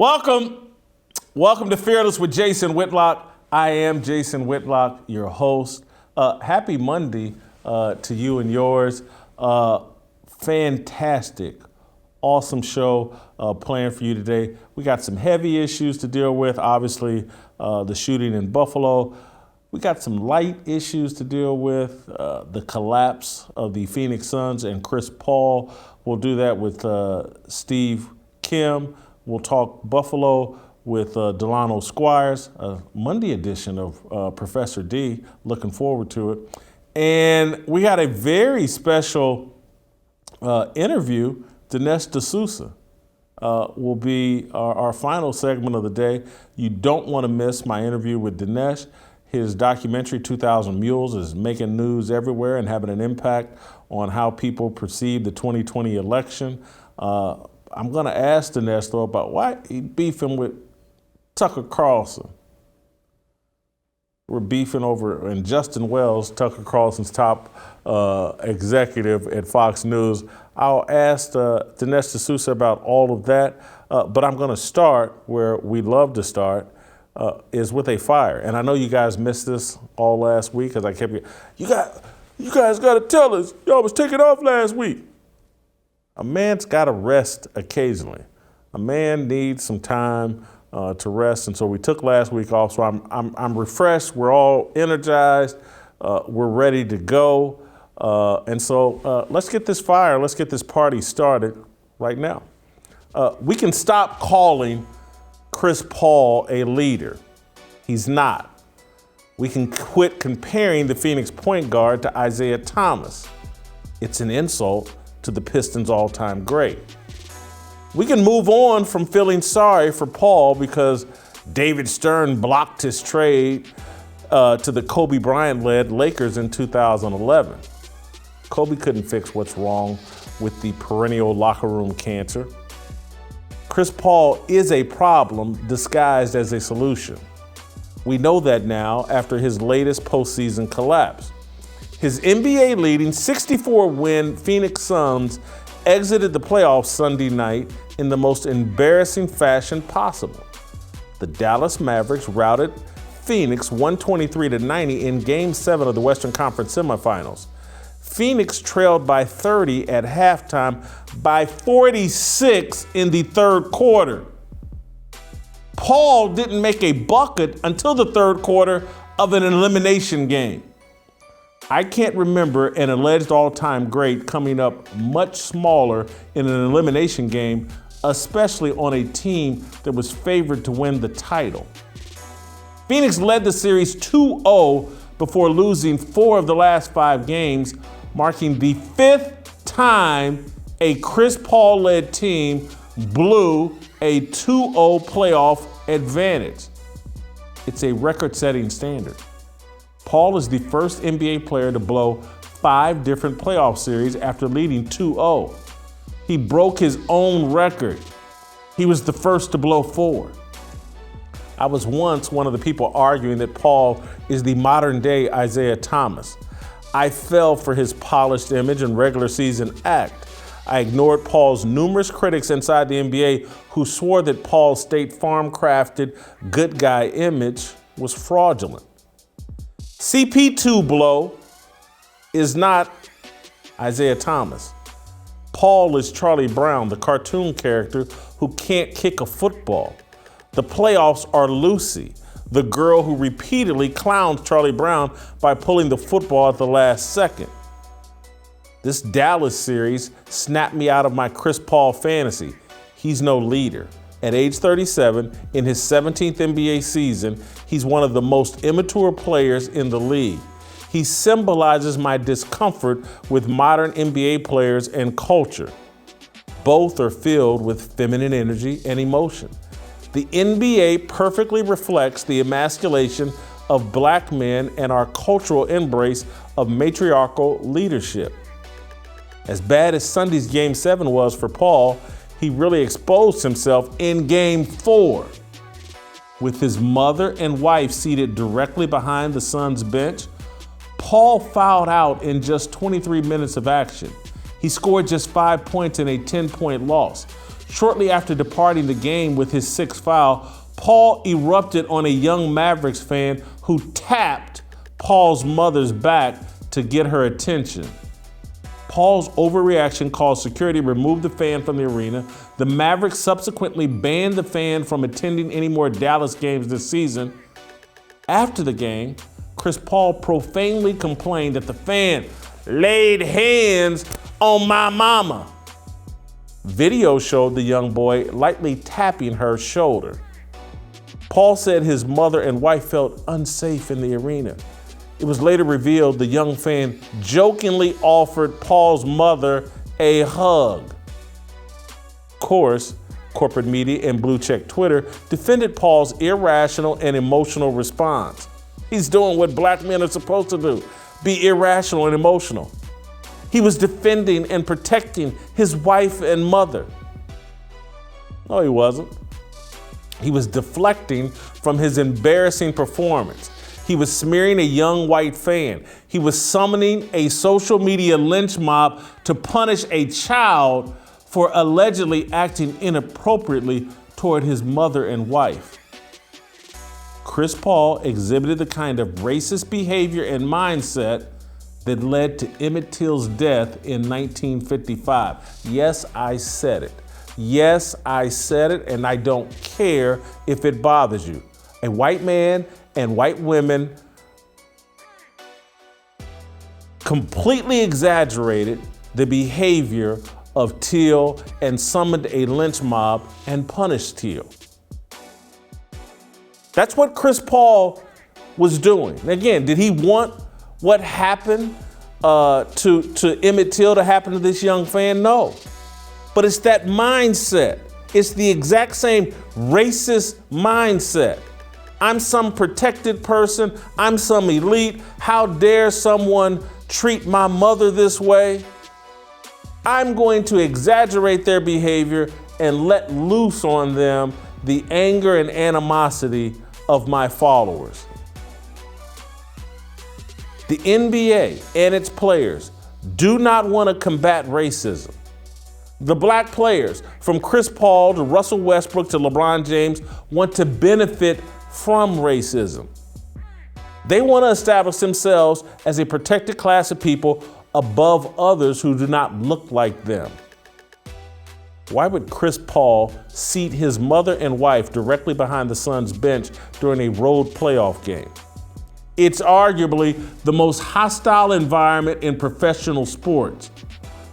Welcome to Fearless with Jason Whitlock. I am Jason Whitlock, your host. Happy Monday to you and yours. Fantastic, awesome show planned for you today. We got some heavy issues to deal with, obviously the shooting in Buffalo. We got some light issues to deal with, the collapse of the Phoenix Suns and Chris Paul. We'll do that with Steve Kim. We'll talk Buffalo with Delano Squires, a Monday edition of Professor D. Looking forward to it. And we got a very special interview. Dinesh D'Souza will be our final segment of the day. You don't want to miss my interview with Dinesh. His documentary, 2000 Mules, is making news everywhere and having an impact on how people perceive the 2020 election. I'm going to ask Dinesh, though, about why he beefing with Tucker Carlson. We're beefing over, and Justin Wells, Tucker Carlson's top executive at Fox News. I'll ask Dinesh D'Souza about all of that, but I'm going to start where we love to start, is with a fire. And I know you guys missed this all last week, because I kept you guys got to tell us, y'all was taking off last week. A man's got to rest occasionally. A man needs some time to rest, and so we took last week off. So I'm refreshed. We're all energized. We're ready to go. And so let's get this fire. Let's get this party started right now. We can stop calling Chris Paul a leader. He's not. We can quit comparing the Phoenix point guard to Isaiah Thomas. It's an insult to the Pistons' all-time great. We can move on from feeling sorry for Paul because David Stern blocked his trade to the Kobe Bryant-led Lakers in 2011. Kobe couldn't fix what's wrong with the perennial locker room cancer. Chris Paul is a problem disguised as a solution. We know that now after his latest postseason collapse. His NBA-leading 64-win Phoenix Suns exited the playoffs Sunday night in the most embarrassing fashion possible. The Dallas Mavericks routed Phoenix 123-90 in Game 7 of the Western Conference semifinals. Phoenix trailed by 30 at halftime, by 46 in the third quarter. Paul didn't make a bucket until the third quarter of an elimination game. I can't remember an alleged all-time great coming up much smaller in an elimination game, especially on a team that was favored to win the title. Phoenix led the series 2-0 before losing 4 of the last 5 games, marking the 5th time a Chris Paul-led team blew a 2-0 playoff advantage. It's a record-setting standard. Paul is the first NBA player to blow 5 different playoff series after leading 2-0. He broke his own record. He was the first to blow 4. I was once one of the people arguing that Paul is the modern-day Isaiah Thomas. I fell for his polished image and regular season act. I ignored Paul's numerous critics inside the NBA who swore that Paul's State Farm-crafted good guy image was fraudulent. CP2 blow is not Isaiah Thomas. Paul is Charlie Brown, the cartoon character who can't kick a football. The playoffs are Lucy, the girl who repeatedly clowns Charlie Brown by pulling the football at the last second. This Dallas series snapped me out of my Chris Paul fantasy. He's no leader. At age 37, in his 17th NBA season, he's one of the most immature players in the league. He symbolizes my discomfort with modern NBA players and culture. Both are filled with feminine energy and emotion. The NBA perfectly reflects the emasculation of black men and our cultural embrace of matriarchal leadership. As bad as Sunday's Game 7 was for Paul, he really exposed himself in Game 4. With his mother and wife seated directly behind the Suns bench, Paul fouled out in just 23 minutes of action. He scored just 5 points in a 10-point loss. Shortly after departing the game with his sixth foul, Paul erupted on a young Mavericks fan who tapped Paul's mother's back to get her attention. Paul's overreaction caused security to remove the fan from the arena. The Mavericks subsequently banned the fan from attending any more Dallas games this season. After the game, Chris Paul profanely complained that the fan laid hands on my mama. Video showed the young boy lightly tapping her shoulder. Paul said his mother and wife felt unsafe in the arena. It was later revealed the young fan jokingly offered Paul's mother a hug. Of course, corporate media and blue check Twitter defended Paul's irrational and emotional response. He's doing what black men are supposed to do, be irrational and emotional. He was defending and protecting his wife and mother. No, he wasn't. He was deflecting from his embarrassing performance. He was smearing a young white fan. He was summoning a social media lynch mob to punish a child for allegedly acting inappropriately toward his mother and wife. Chris Paul exhibited the kind of racist behavior and mindset that led to Emmett Till's death in 1955. Yes, I said it. Yes, I said it, and I don't care if it bothers you. A white man and white women completely exaggerated the behavior of Till and summoned a lynch mob and punished Till. That's what Chris Paul was doing. Again, did he want what happened to Emmett Till to happen to this young fan? No. But it's that mindset. It's the exact same racist mindset. I'm some protected person. I'm some elite. How dare someone treat my mother this way? I'm going to exaggerate their behavior and let loose on them the anger and animosity of my followers. The NBA and its players do not want to combat racism. The black players, from Chris Paul to Russell Westbrook to LeBron James, want to benefit from racism. They want to establish themselves as a protected class of people above others who do not look like them. Why would Chris Paul seat his mother and wife directly behind the Suns bench during a road playoff game? It's arguably the most hostile environment in professional sports.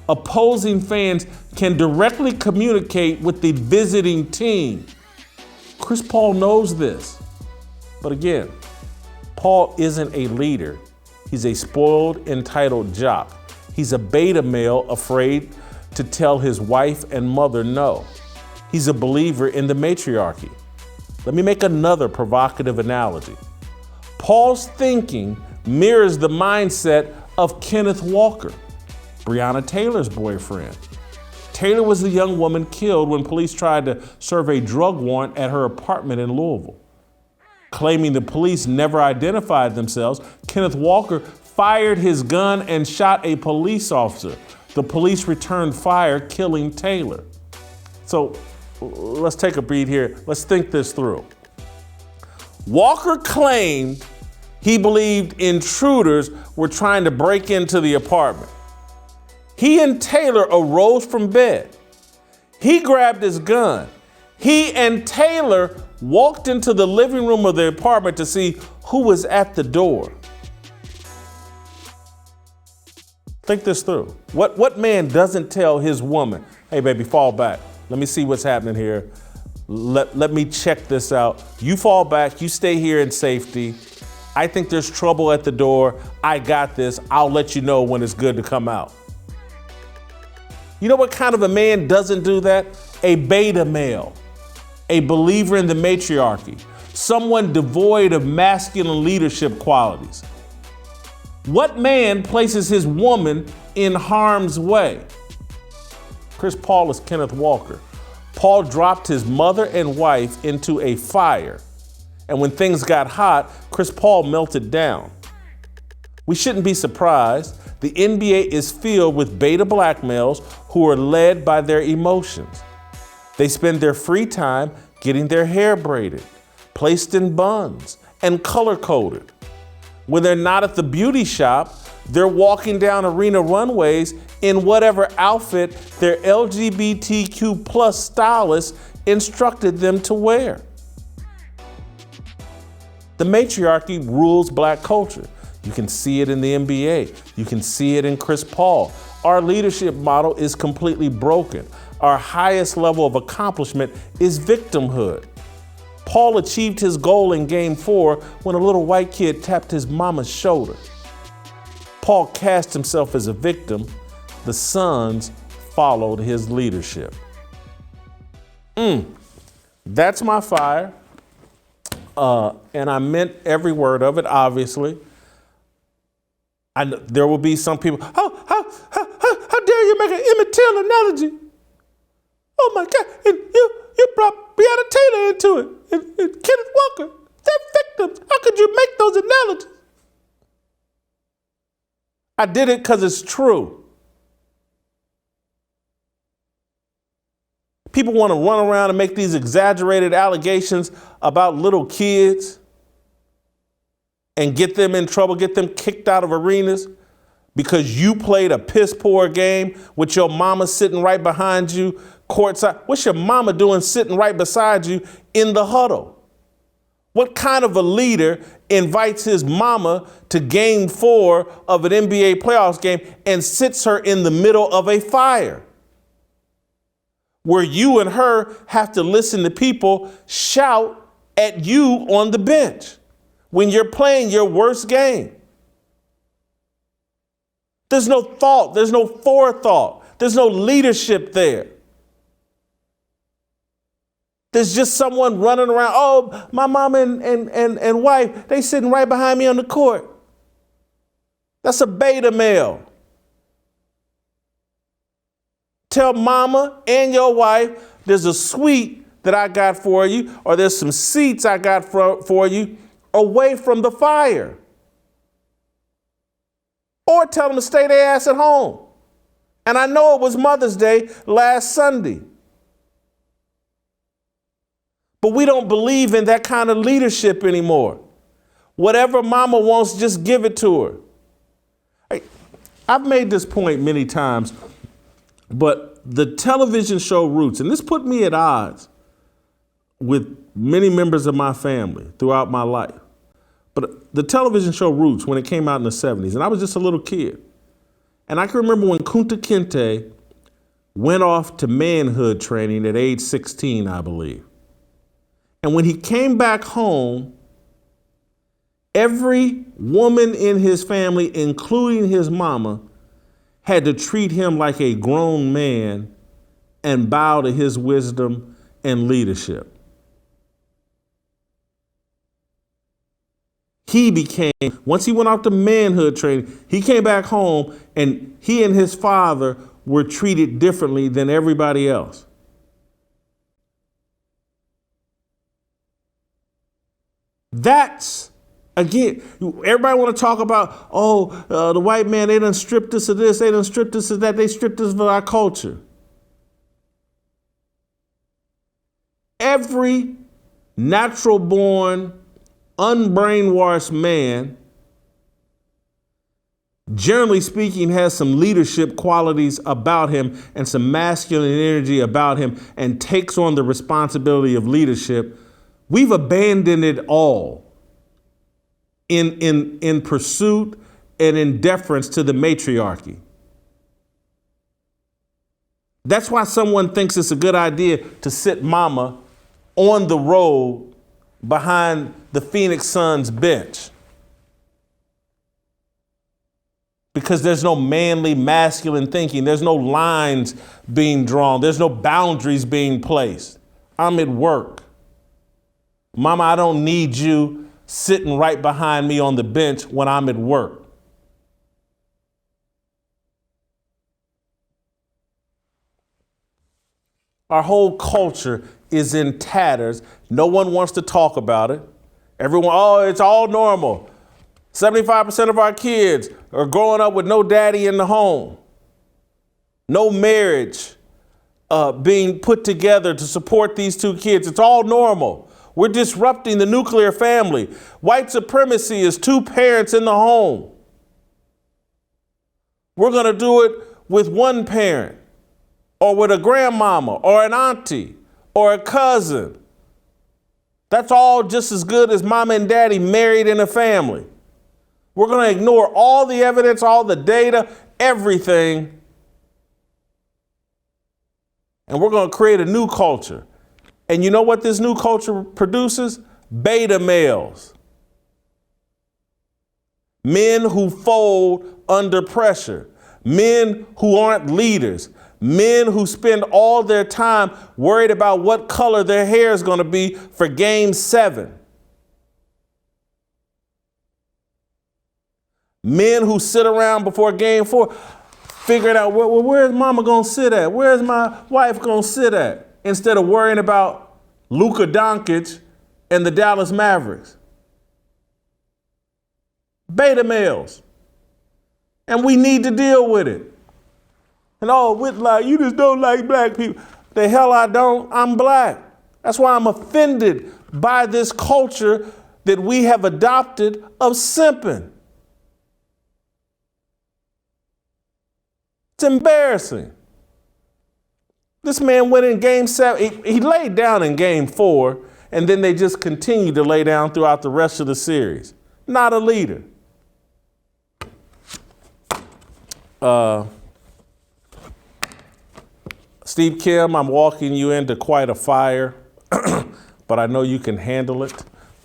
Opposing fans can directly communicate with the visiting team. Chris Paul knows this. But again, Paul isn't a leader. He's a spoiled, entitled jock. He's a beta male afraid to tell his wife and mother no. He's a believer in the matriarchy. Let me make another provocative analogy. Paul's thinking mirrors the mindset of Kenneth Walker, Breonna Taylor's boyfriend. Taylor was the young woman killed when police tried to serve a drug warrant at her apartment in Louisville. Claiming the police never identified themselves, Kenneth Walker fired his gun and shot a police officer. The police returned fire, killing Taylor. So let's take a beat here. Let's think this through. Walker claimed he believed intruders were trying to break into the apartment. He and Taylor arose from bed. He grabbed his gun. He and Taylor walked into the living room of the apartment to see who was at the door. Think this through. What man doesn't tell his woman, hey baby, fall back. Let me see what's happening here. Let me check this out. You fall back, you stay here in safety. I think there's trouble at the door. I got this. I'll let you know when it's good to come out. You know what kind of a man doesn't do that? A beta male, a believer in the matriarchy, someone devoid of masculine leadership qualities. What man places his woman in harm's way? Chris Paul is Kenneth Walker. Paul dropped his mother and wife into a fire. And when things got hot, Chris Paul melted down. We shouldn't be surprised. The NBA is filled with beta black males who are led by their emotions. They spend their free time getting their hair braided, placed in buns, and color-coded. When they're not at the beauty shop, they're walking down arena runways in whatever outfit their LGBTQ plus stylist instructed them to wear. The matriarchy rules black culture. You can see it in the NBA. You can see it in Chris Paul. Our leadership model is completely broken. Our highest level of accomplishment is victimhood. Paul achieved his goal in Game 4 when a little white kid tapped his mama's shoulder. Paul cast himself as a victim. The Suns followed his leadership. That's my fire. And I meant every word of it, obviously. There will be some people, how dare you make an Emmett Till analogy? Oh my God, and you brought Breonna Taylor into it, and Kenneth Walker. They're victims. How could you make those analogies? I did it because it's true. People want to run around and make these exaggerated allegations about little kids and get them in trouble, get them kicked out of arenas because you played a piss poor game with your mama sitting right behind you courtside. What's your mama doing sitting right beside you in the huddle? What kind of a leader invites his mama to Game 4 of an NBA playoffs game and sits her in the middle of a fire where you and her have to listen to people shout at you on the bench when you're playing your worst game? There's no thought. There's no forethought. There's no leadership there. There's just someone running around. Oh, my mom and wife, they sitting right behind me on the court. That's a beta male. Tell mama and your wife there's a suite that I got for you, or there's some seats I got for you away from the fire. Or tell them to stay their ass at home. And I know it was Mother's Day last Sunday. But we don't believe in that kind of leadership anymore. Whatever mama wants, just give it to her. I've made this point many times, but the television show Roots, and this put me at odds with many members of my family throughout my life. But the television show Roots, when it came out in the 70s, and I was just a little kid. And I can remember when Kunta Kinte went off to manhood training at age 16, I believe. And when he came back home, every woman in his family, including his mama, had to treat him like a grown man and bow to his wisdom and leadership. He became, once he went off to manhood training, he came back home and he and his father were treated differently than everybody else. That's, again, everybody want to talk about, the white man, they done stripped us of this, they done stripped us of that, they stripped us of our culture. Every natural-born, unbrainwashed man, generally speaking, has some leadership qualities about him and some masculine energy about him and takes on the responsibility of leadership. We've abandoned it all in pursuit and in deference to the matriarchy. That's why someone thinks it's a good idea to sit mama on the road behind the Phoenix Suns bench. Because there's no manly, masculine thinking. There's no lines being drawn. There's no boundaries being placed. I'm at work. Mama, I don't need you sitting right behind me on the bench when I'm at work. Our whole culture is in tatters. No one wants to talk about it. Everyone, it's all normal. 75% of our kids are growing up with no daddy in the home, no marriage, being put together to support these two kids. It's all normal. We're disrupting the nuclear family. White supremacy is two parents in the home. We're going to do it with one parent, or with a grandmama, or an auntie, or a cousin. That's all just as good as mama and daddy married in a family. We're going to ignore all the evidence, all the data, everything. And we're going to create a new culture. And you know what this new culture produces? Beta males. Men who fold under pressure. Men who aren't leaders. Men who spend all their time worried about what color their hair is going to be for Game 7. Men who sit around before Game 4 figuring out, well, where's mama going to sit at? Where's my wife going to sit at? Instead of worrying about Luka Doncic and the Dallas Mavericks. Beta males. And we need to deal with it. And Whitlock, you just don't like black people. The hell I don't. I'm black. That's why I'm offended by this culture that we have adopted of simping. It's embarrassing. This man went in Game 7. He laid down in Game 4, and then they just continued to lay down throughout the rest of the series. Not a leader. Steve Kim, I'm walking you into quite a fire, but I know you can handle it.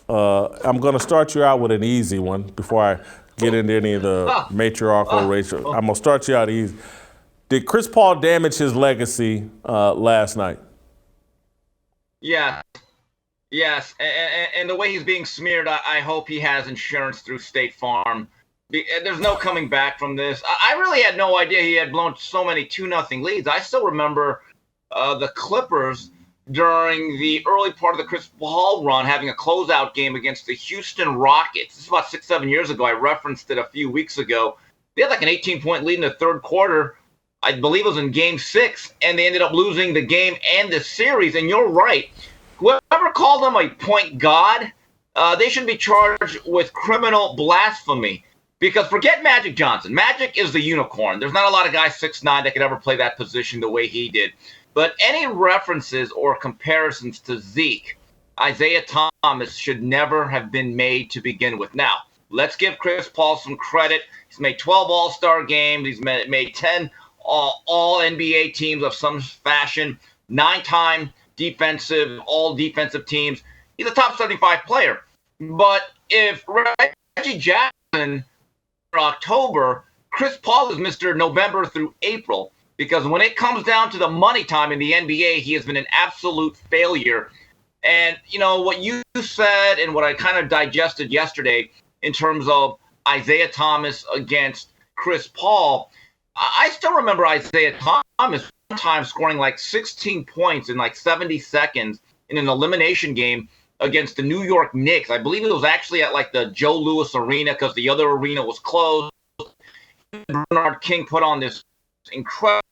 I'm going to start you out with an easy one before I get into any of the matriarchal racial. I'm going to start you out easy. Did Chris Paul damage his legacy last night? Yeah. Yes. And the way he's being smeared, I hope he has insurance through State Farm. There's no coming back from this. I really had no idea he had blown so many 2-0 leads. I still remember the Clippers during the early part of the Chris Paul run having a closeout game against the Houston Rockets. This is about 6-7 years ago. I referenced it a few weeks ago. They had like an 18-point lead in the third quarter. I believe it was in Game 6, and they ended up losing the game and the series. And you're right. Whoever called him a point god, they should be charged with criminal blasphemy. Because forget Magic Johnson. Magic is the unicorn. There's not a lot of guys 6'9" that could ever play that position the way he did. But any references or comparisons to Zeke, Isaiah Thomas should never have been made to begin with. Now, let's give Chris Paul some credit. He's made 12 All-Star games. He's made 10 All-NBA teams of some fashion, 9-time all-defensive teams. He's a top 75 player. But if Reggie Jackson October, Chris Paul is Mr. November through April, because when it comes down to the money time in the NBA, he has been an absolute failure. And, you know, what you said and what I kind of digested yesterday in terms of Isaiah Thomas against Chris Paul, I still remember Isaiah Thomas one time scoring like 16 points in like 70 seconds in an elimination game against the New York Knicks. I believe it was actually at like the Joe Louis Arena because the other arena was closed. Bernard King put on this incredible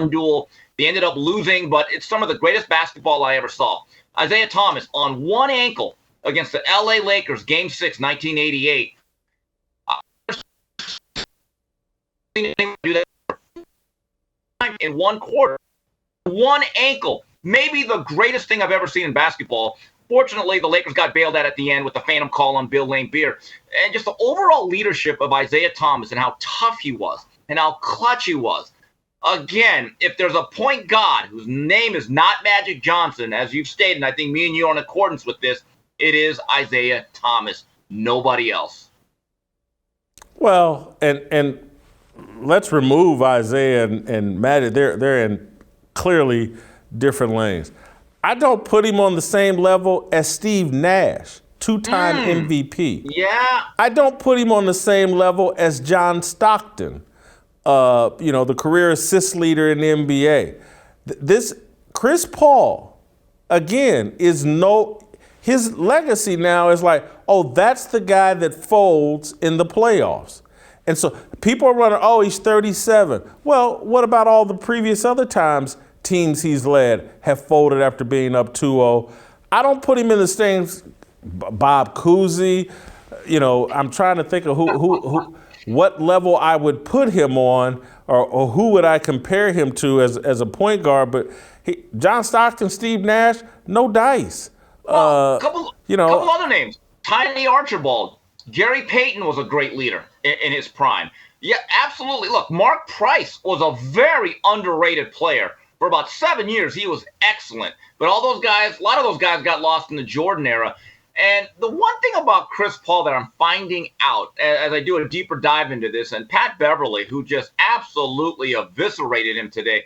duel. They ended up losing, but it's some of the greatest basketball I ever saw. Isaiah Thomas on one ankle against the LA Lakers, Game 6, 1988. In one quarter, one ankle, maybe the greatest thing I've ever seen in basketball. Fortunately, the Lakers got bailed out at the end with the phantom call on Bill Laimbeer. And just the overall leadership of Isaiah Thomas and how tough he was and how clutch he was. Again, if there's a point guard whose name is not Magic Johnson, as you've stated, and I think me and you are in accordance with this, it is Isaiah Thomas, nobody else. Well, and let's remove Isaiah and Magic. They're in clearly different lanes. I don't put him on the same level as Steve Nash, two-time MVP. Yeah. I don't put him on the same level as John Stockton, the career assist leader in the NBA. This Chris Paul, again, his legacy now is like, oh, that's the guy that folds in the playoffs. And so people are running, oh, he's 37. Well, what about all the previous other times teams he's led have folded after being up 2-0. I don't put him in the same Bob Cousy. I'm trying to think of who what level I would put him on, or who would I compare him to as a point guard. But John Stockton, Steve Nash, no dice. Couple other names. Tiny Archibald. Gary Payton was a great leader in his prime. Yeah, absolutely. Look, Mark Price was a very underrated player. For about 7 years, he was excellent. But a lot of those guys got lost in the Jordan era. And the one thing about Chris Paul that I'm finding out as I do a deeper dive into this, and Pat Beverly, who just absolutely eviscerated him today,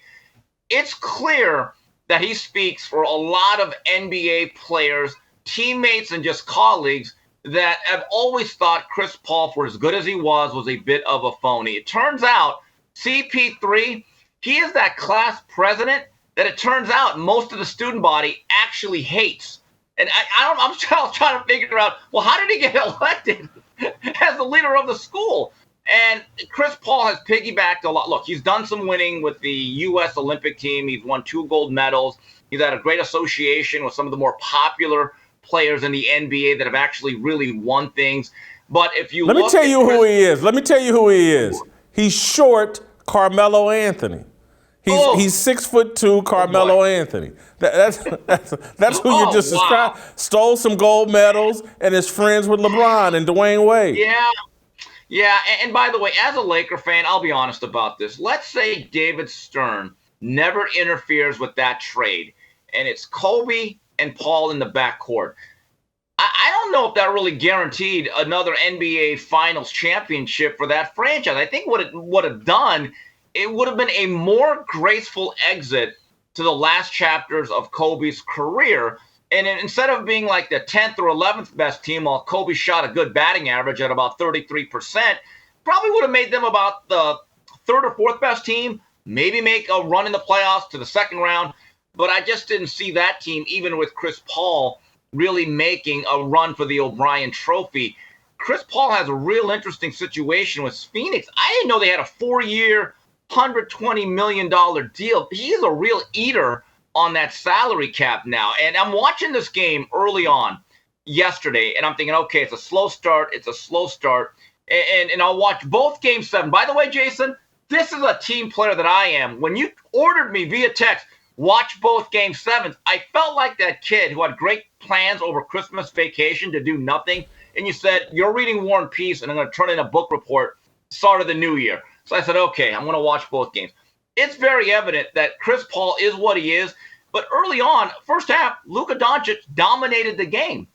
it's clear that he speaks for a lot of NBA players, teammates, and just colleagues that have always thought Chris Paul, for as good as he was a bit of a phony. It turns out CP3, he is that class president that it turns out most of the student body actually hates. And I'm trying to figure out, well, how did he get elected as the leader of the school? And Chris Paul has piggybacked a lot. Look, he's done some winning with the U.S. Olympic team. He's won 2 gold medals. He's had a great association with some of the more popular players in the NBA that have actually really won things. But if you Let me tell you who he is. He's short Carmelo Anthony. He's 6'2", Carmelo Anthony. That's who you just described. Stole some gold medals and is friends with LeBron and Dwayne Wade. Yeah. And by the way, as a Laker fan, I'll be honest about this. Let's say David Stern never interferes with that trade, and it's Kobe and Paul in the backcourt. I don't know if that really guaranteed another NBA Finals championship for that franchise. I think what it would have done, it would have been a more graceful exit to the last chapters of Kobe's career. And instead of being like the 10th or 11th best team, while Kobe shot a good batting average at about 33%, probably would have made them about the 3rd or 4th best team, maybe make a run in the playoffs to the second round. But I just didn't see that team, even with Chris Paul, really making a run for the O'Brien Trophy. Chris Paul has a real interesting situation with Phoenix. I didn't know they had a 4-year, $120 million deal. He's a real eater on that salary cap now. And I'm watching this game early on yesterday, and I'm thinking, okay, it's a slow start. And I'll watch both Game 7. By the way, Jason, this is a team player that I am. When you ordered me via text, watch both Game 7s, I felt like that kid who had great plans over Christmas vacation to do nothing. And you said, you're reading War and Peace, and I'm going to turn in a book report start of the new year. So I said, okay, I'm going to watch both games. It's very evident that Chris Paul is what he is. But early on, first half, Luka Doncic dominated the game.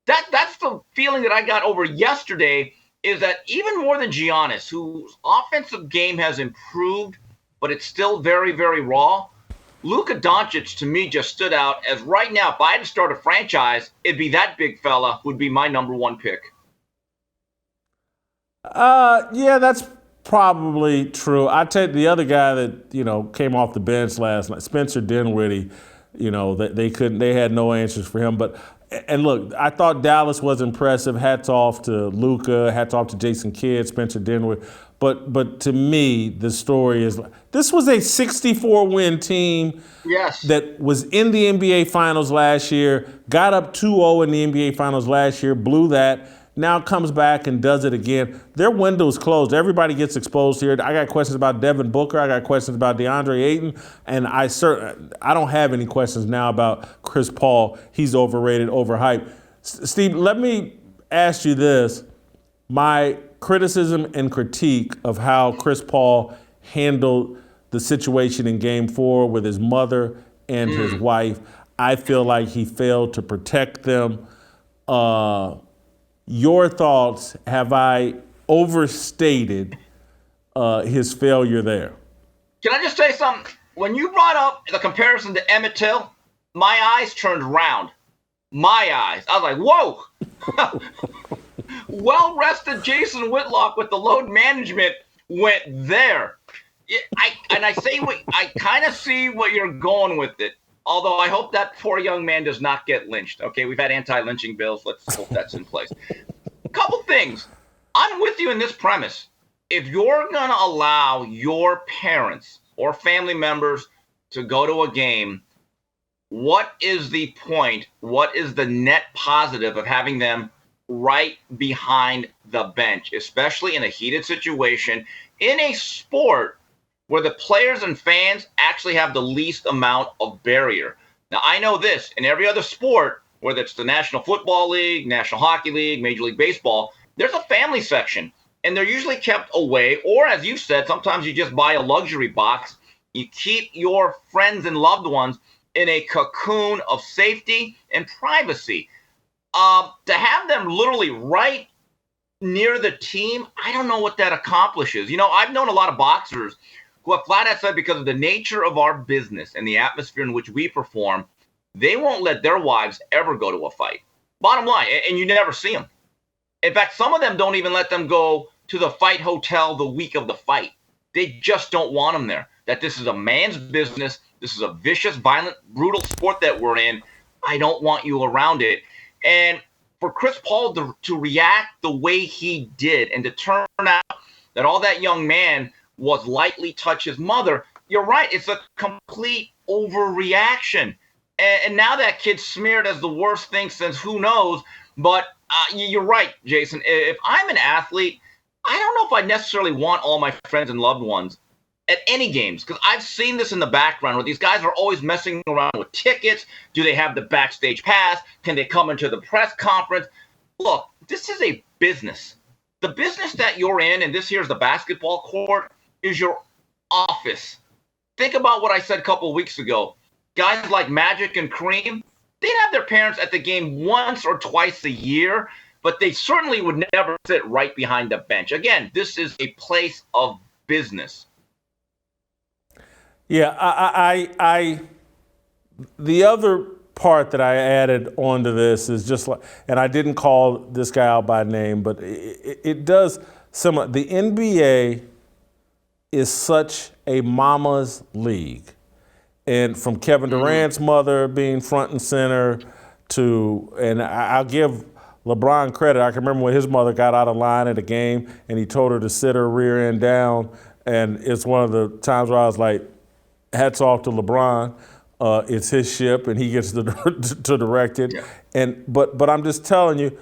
That's the feeling that I got over yesterday, is that even more than Giannis, whose offensive game has improved, but it's still very, very raw, Luka Doncic, to me, just stood out as right now, if I had to start a franchise, it'd be that big fella who'd be my number 1 pick. Yeah, that's probably true. I take the other guy that, came off the bench last night, Spencer Dinwiddie. They had no answers for him. And look, I thought Dallas was impressive. Hats off to Luka, hats off to Jason Kidd, Spencer Dinwiddie. But to me, the story is this was a 64-win team that was in the NBA Finals last year, got up 2-0 in the NBA Finals last year, blew that, now comes back and does it again. Their window's closed. Everybody gets exposed here. I got questions about Devin Booker. I got questions about DeAndre Ayton. And I don't have any questions now about Chris Paul. He's overrated, overhyped. Steve, let me ask you this. My criticism and critique of how Chris Paul handled the situation in Game 4 with his mother and his wife, I feel like he failed to protect them. Your thoughts, have I overstated his failure there? Can I just say something? When you brought up the comparison to Emmett Till, my eyes turned round. My eyes. I was like, whoa. Well-rested Jason Whitlock with the load management went there. I kind of see what you're going with it. Although I hope that poor young man does not get lynched. Okay, we've had anti-lynching bills. Let's hope that's in place. A couple things. I'm with you in this premise. If you're going to allow your parents or family members to go to a game, what is the point? What is the net positive of having them right behind the bench, especially in a heated situation in a sport where the players and fans actually have the least amount of barrier? Now, I know this in every other sport, whether it's the National Football League, National Hockey League, Major League Baseball, there's a family section, and they're usually kept away. Or, as you said, sometimes you just buy a luxury box. You keep your friends and loved ones in a cocoon of safety and privacy. To have them literally right near the team, I don't know what that accomplishes. I've known a lot of boxers who have flat out said because of the nature of our business and the atmosphere in which we perform, they won't let their wives ever go to a fight. Bottom line, and you never see them. In fact, some of them don't even let them go to the fight hotel the week of the fight. They just don't want them there. That this is a man's business. This is a vicious, violent, brutal sport that we're in. I don't want you around it. And for Chris Paul to react the way he did and to turn out that all that young man was lightly touch his mother, you're right. It's a complete overreaction. And now that kid's smeared as the worst thing since who knows. But you're right, Jason. If I'm an athlete, I don't know if I necessarily want all my friends and loved ones at any games, because I've seen this in the background where these guys are always messing around with tickets. Do they have the backstage pass? Can they come into the press conference? Look, this is a business. The business that you're in, and this here's the basketball court, is your office. Think about what I said a couple of weeks ago. Guys like Magic and Kareem, they'd have their parents at the game once or twice a year, but they certainly would never sit right behind the bench. Again, this is a place of business. Yeah, I the other part that I added onto this is just like, and I didn't call this guy out by name, but it does similar. The NBA is such a mama's league. And from Kevin Durant's mother being front and center to, and I'll give LeBron credit. I can remember when his mother got out of line at a game and he told her to sit her rear end down. And it's one of the times where I was like, hats off to LeBron. It's his ship and he gets to direct it. Yeah. But I'm just telling you,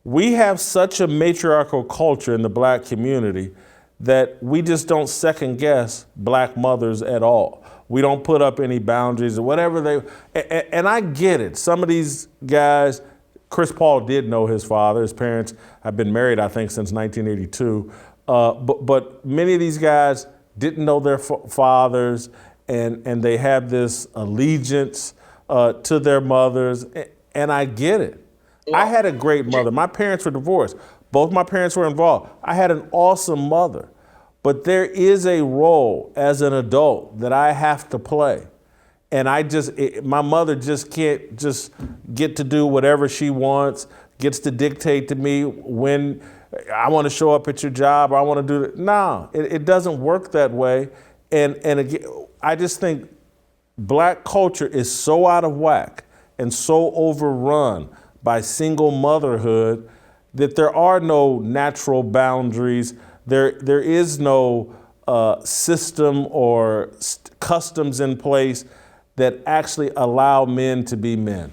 we have such a matriarchal culture in the black community that we just don't second guess black mothers at all. We don't put up any boundaries or whatever and I get it. Some of these guys, Chris Paul did know his father. His parents have been married, I think, since 1982. But many of these guys didn't know their fathers, and they have this allegiance to their mothers, and I get it. I had a great mother. My parents were divorced. Both my parents were involved. I had an awesome mother. But there is a role as an adult that I have to play. And my mother just can't just get to do whatever she wants, gets to dictate to me when I want to show up at your job or I want to do that. No, it doesn't work that way. And again, I just think black culture is so out of whack and so overrun by single motherhood that there are no natural boundaries. There is no system or customs in place that actually allow men to be men.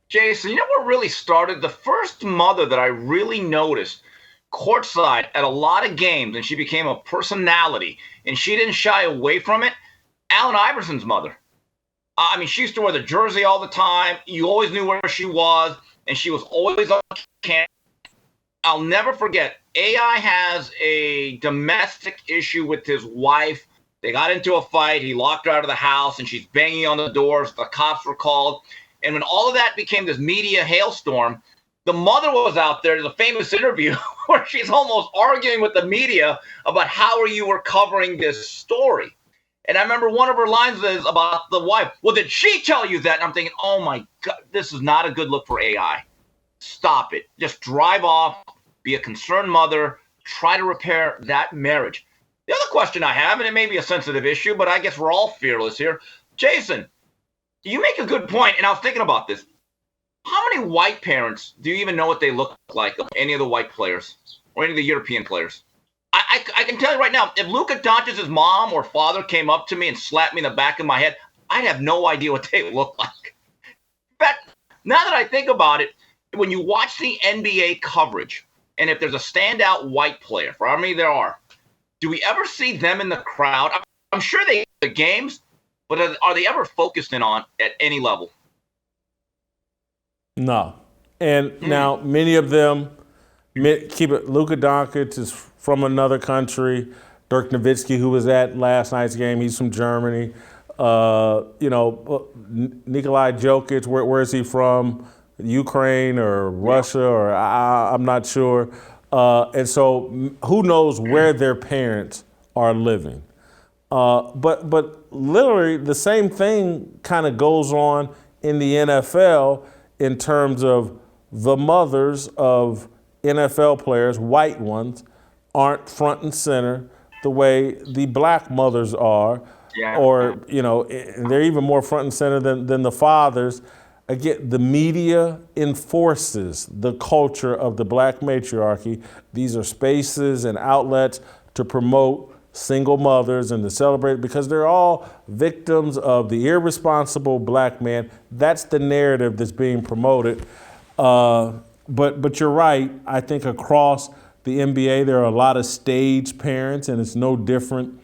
Jason, you know what really started? The first mother that I really noticed courtside at a lot of games, and she became a personality, and she didn't shy away from it, Allen Iverson's mother. I mean, she used to wear the jersey all the time. You always knew where she was, and she was always on camera. I'll never forget, AI has a domestic issue with his wife. They got into a fight. He locked her out of the house, and she's banging on the doors. The cops were called. And when all of that became this media hailstorm, the mother was out there. There's a famous interview where she's almost arguing with the media about how you were covering this story. And I remember one of her lines is about the wife. Well, did she tell you that? And I'm thinking, oh, my God, this is not a good look for AI. Stop it. Just drive off, be a concerned mother, try to repair that marriage. The other question I have, and it may be a sensitive issue, but I guess we're all fearless here. Jason, you make a good point, and I was thinking about this. How many white parents do you even know what they look like, any of the white players or any of the European players? I can tell you right now, if Luka Doncic's mom or father came up to me and slapped me in the back of my head, I'd have no idea what they look like. In fact, now that I think about it, when you watch the NBA coverage, and if there's a standout white player, for how many there are, do we ever see them in the crowd? I'm sure they the games, but are they ever focused in on at any level? No. And now many of them keep it. Luka Doncic is from another country. Dirk Nowitzki, who was at last night's game, he's from Germany. Nikolai Jokic, where is he from? Ukraine or Russia, or I'm not sure. And so who knows where their parents are living. But literally the same thing kind of goes on in the NFL in terms of the mothers of NFL players, white ones, aren't front and center the way the black mothers are. Yeah. Or, they're even more front and center than the fathers. Again, the media enforces the culture of the black matriarchy. These are spaces and outlets to promote single mothers and to celebrate because they're all victims of the irresponsible black man. That's the narrative that's being promoted. But you're right. I think across the NBA, there are a lot of stage parents, and it's no different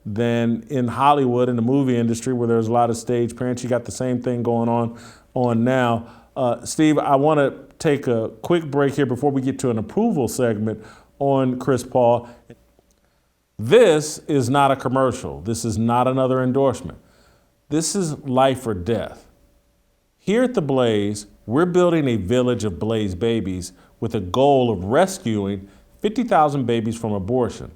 than in Hollywood, in the movie industry, where there's a lot of stage parents. You got the same thing going on now. Steve, I want to take a quick break here before we get to an approval segment on Chris Paul. This is not a commercial. This is not another endorsement. This is life or death. Here at The Blaze, we're building a village of Blaze babies with a goal of rescuing 50,000 babies from abortion.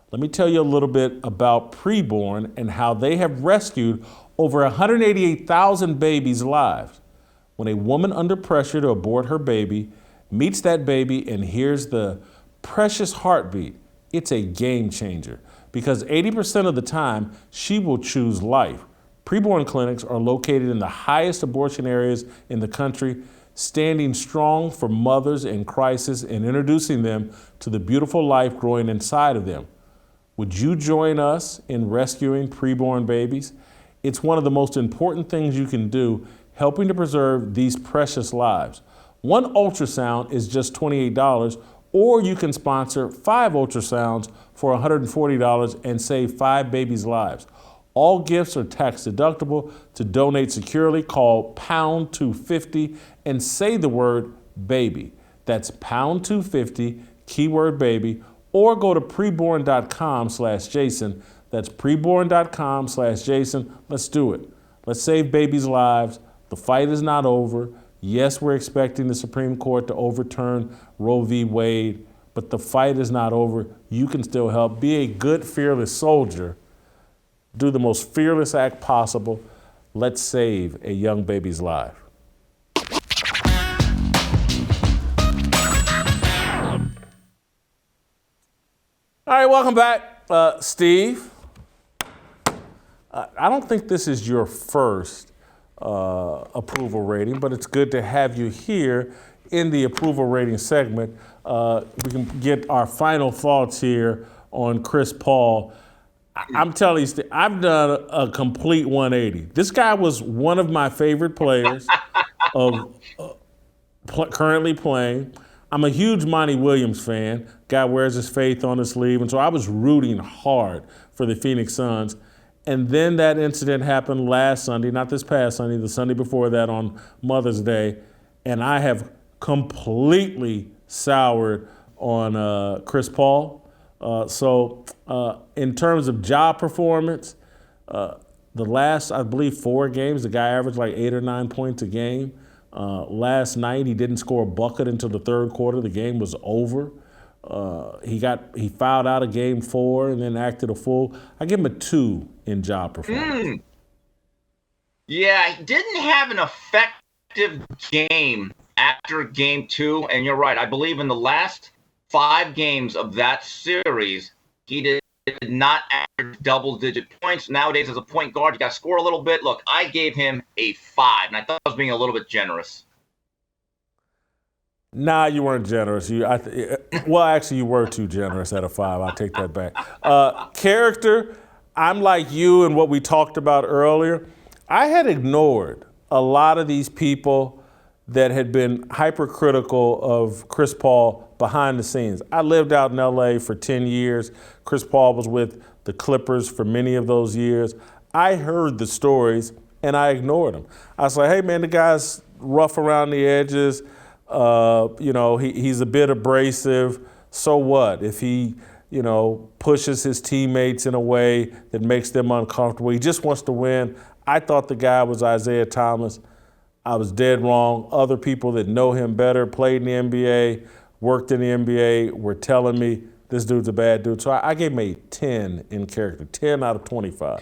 Let me tell you a little bit about Preborn and how they have rescued over 188,000 babies' lives. When a woman under pressure to abort her baby meets that baby and hears the precious heartbeat, it's a game changer because 80% of the time she will choose life. Preborn clinics are located in the highest abortion areas in the country, standing strong for mothers in crisis and introducing them to the beautiful life growing inside of them. Would you join us in rescuing preborn babies? It's one of the most important things you can do, helping to preserve these precious lives. One ultrasound is just $28, or you can sponsor 5 ultrasounds for $140 and save 5 babies' lives. All gifts are tax deductible. To donate securely, call pound 250 and say the word baby. That's pound 250, keyword baby, or go to preborn.com/Jason. That's preborn.com/Jason. Let's do it. Let's save babies' lives. The fight is not over. Yes, we're expecting the Supreme Court to overturn Roe v. Wade, but the fight is not over. You can still help. Be a good, fearless soldier. Do the most fearless act possible. Let's save a young baby's life. All right, welcome back, Steve. I don't think this is your first approval rating, but it's good to have you here in the approval rating segment. We can get our final thoughts here on Chris Paul. I'm telling you, Steve, I've done a complete 180. This guy was one of my favorite players of currently playing. I'm a huge Monty Williams fan. Guy wears his faith on his sleeve. And so I was rooting hard for the Phoenix Suns. And then that incident happened last Sunday, not this past Sunday, the Sunday before that on Mother's Day. And I have completely soured on Chris Paul. So in terms of job performance, the last, I believe, 4 games, the guy averaged like 8 or 9 points a game. Last night, he didn't score a bucket until the third quarter. The game was over. He fouled out of game 4 and then acted a fool. I give him a 2 in job performance. Yeah, he didn't have an effective game after game 2. And you're right. I believe in the last 5 games of that series, he did not average double-digit points. Nowadays, as a point guard, you got to score a little bit. Look, I gave him a 5, and I thought I was being a little bit generous. Nah, you weren't generous. Well, actually, you were too generous at a 5. I'll take that back. Character, I'm like you and what we talked about earlier. I had ignored a lot of these people that had been hypercritical of Chris Paul behind the scenes. I lived out in LA for 10 years. Chris Paul was with the Clippers for many of those years. I heard the stories and I ignored them. I was like, hey man, the guy's rough around the edges. He's a bit abrasive. So what? If he, pushes his teammates in a way that makes them uncomfortable, he just wants to win. I thought the guy was Isaiah Thomas. I was dead wrong. Other people that know him better, played in the NBA, worked in the NBA, were telling me this dude's a bad dude. So I gave him a 10 in character, 10 out of 25.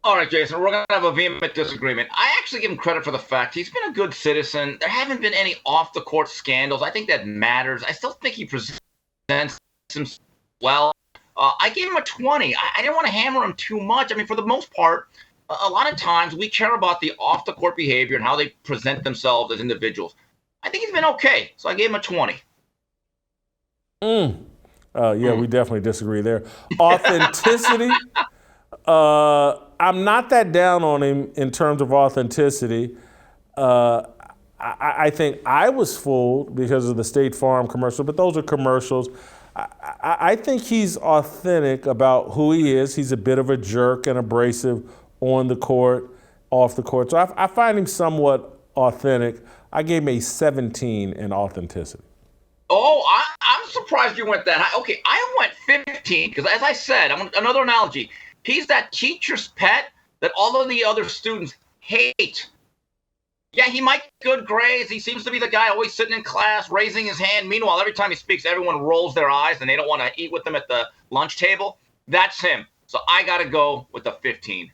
All right, Jason, we're going to have a vehement disagreement. I actually give him credit for the fact he's been a good citizen. There haven't been any off-the-court scandals. I think that matters. I still think he presents himself well. I gave him a 20. I didn't want to hammer him too much. I mean, for the most part, a lot of times we care about the off-the-court behavior and how they present themselves as individuals. I think he's been okay, so I gave him a 20. We definitely disagree there. Authenticity, I'm not that down on him in terms of authenticity. I think I was fooled because of the State Farm commercial, but those are commercials. I think he's authentic about who he is. He's a bit of a jerk and abrasive on the court, off the court. So I find him somewhat authentic. I gave him a 17 in authenticity. Oh, I'm surprised you went that high. Okay, I went 15 because, as I said, another analogy. He's that teacher's pet that all of the other students hate. Yeah, he might get good grades. He seems to be the guy always sitting in class, raising his hand. Meanwhile, every time he speaks, everyone rolls their eyes and they don't want to eat with him at the lunch table. That's him. So I got to go with a 15.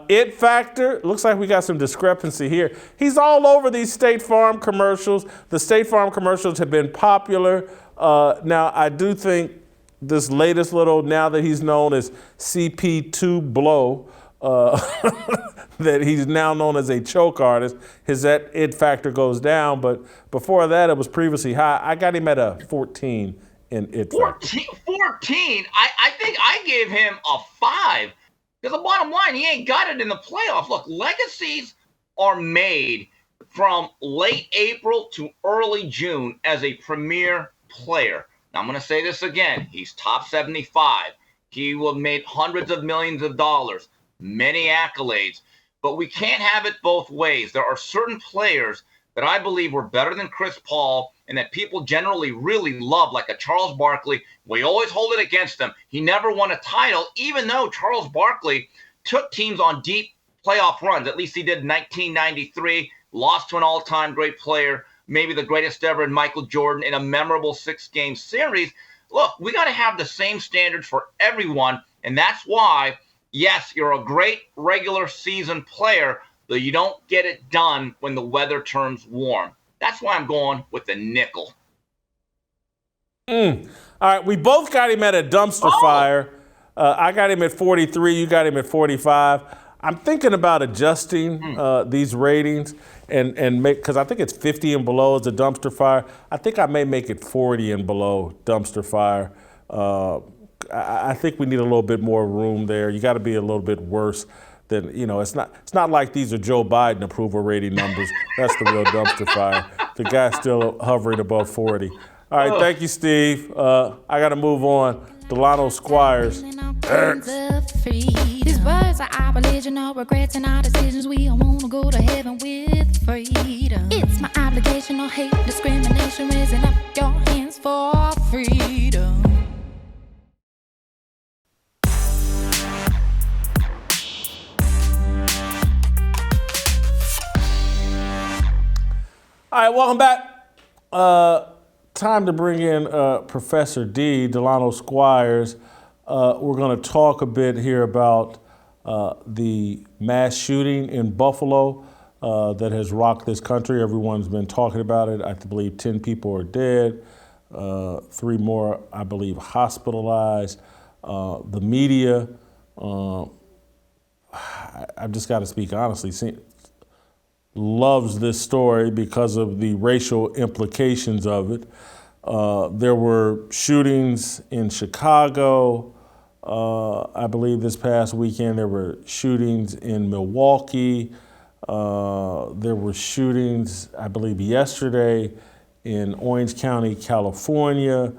It factor, looks like we got some discrepancy here. He's all over these State Farm commercials. The State Farm commercials have been popular. Now, I do think this latest little, now that he's known as CP2 Blow, that he's now known as a choke artist, his it factor goes down. But before that, it was previously high. I got him at a 14 in it factor. 14? I think I gave him a 5. Because the bottom line, he ain't got it in the playoffs. Look, legacies are made from late April to early June as a premier player. Now, I'm going to say this again. He's top 75. He will have made hundreds of millions of dollars, many accolades. But we can't have it both ways. There are certain players that I believe were better than Chris Paul and that people generally really love, like a Charles Barkley. We always hold it against him. He never won a title, even though Charles Barkley took teams on deep playoff runs. At least he did in 1993, lost to an all-time great player, maybe the greatest ever in Michael Jordan, in a memorable 6-game series. Look, we got to have the same standards for everyone, and that's why, yes, you're a great regular season player, though you don't get it done when the weather turns warm. That's why I'm going with the nickel. All right, we both got him at a dumpster fire. I got him at 43. You got him at 45. I'm thinking about adjusting these ratings and make, because I think it's 50 and below is a dumpster fire. I think I may make it 40 and below dumpster fire. I think we need a little bit more room there. You got to be a little bit worse than, it's not like these are Joe Biden approval rating numbers. That's the real dumpster fire. The guy's still hovering above 40. All right, thank you, Steve. I got to move on. Delano Squires. These words are our religion, no regrets in our decisions. We all want to go to heaven with freedom. It's my obligation, no hate, discrimination, raising up your hands for freedom. All right, welcome back. Time to bring in Professor D, Delano Squires. We're going to talk a bit here about the mass shooting in Buffalo that has rocked this country. Everyone's been talking about it. I believe 10 people are dead, 3 more, I believe, hospitalized. The media, I've just got to speak honestly, loves this story because of the racial implications of it. There were shootings in Chicago. I believe this past weekend there were shootings in Milwaukee. There were shootings, I believe, yesterday in Orange County, California.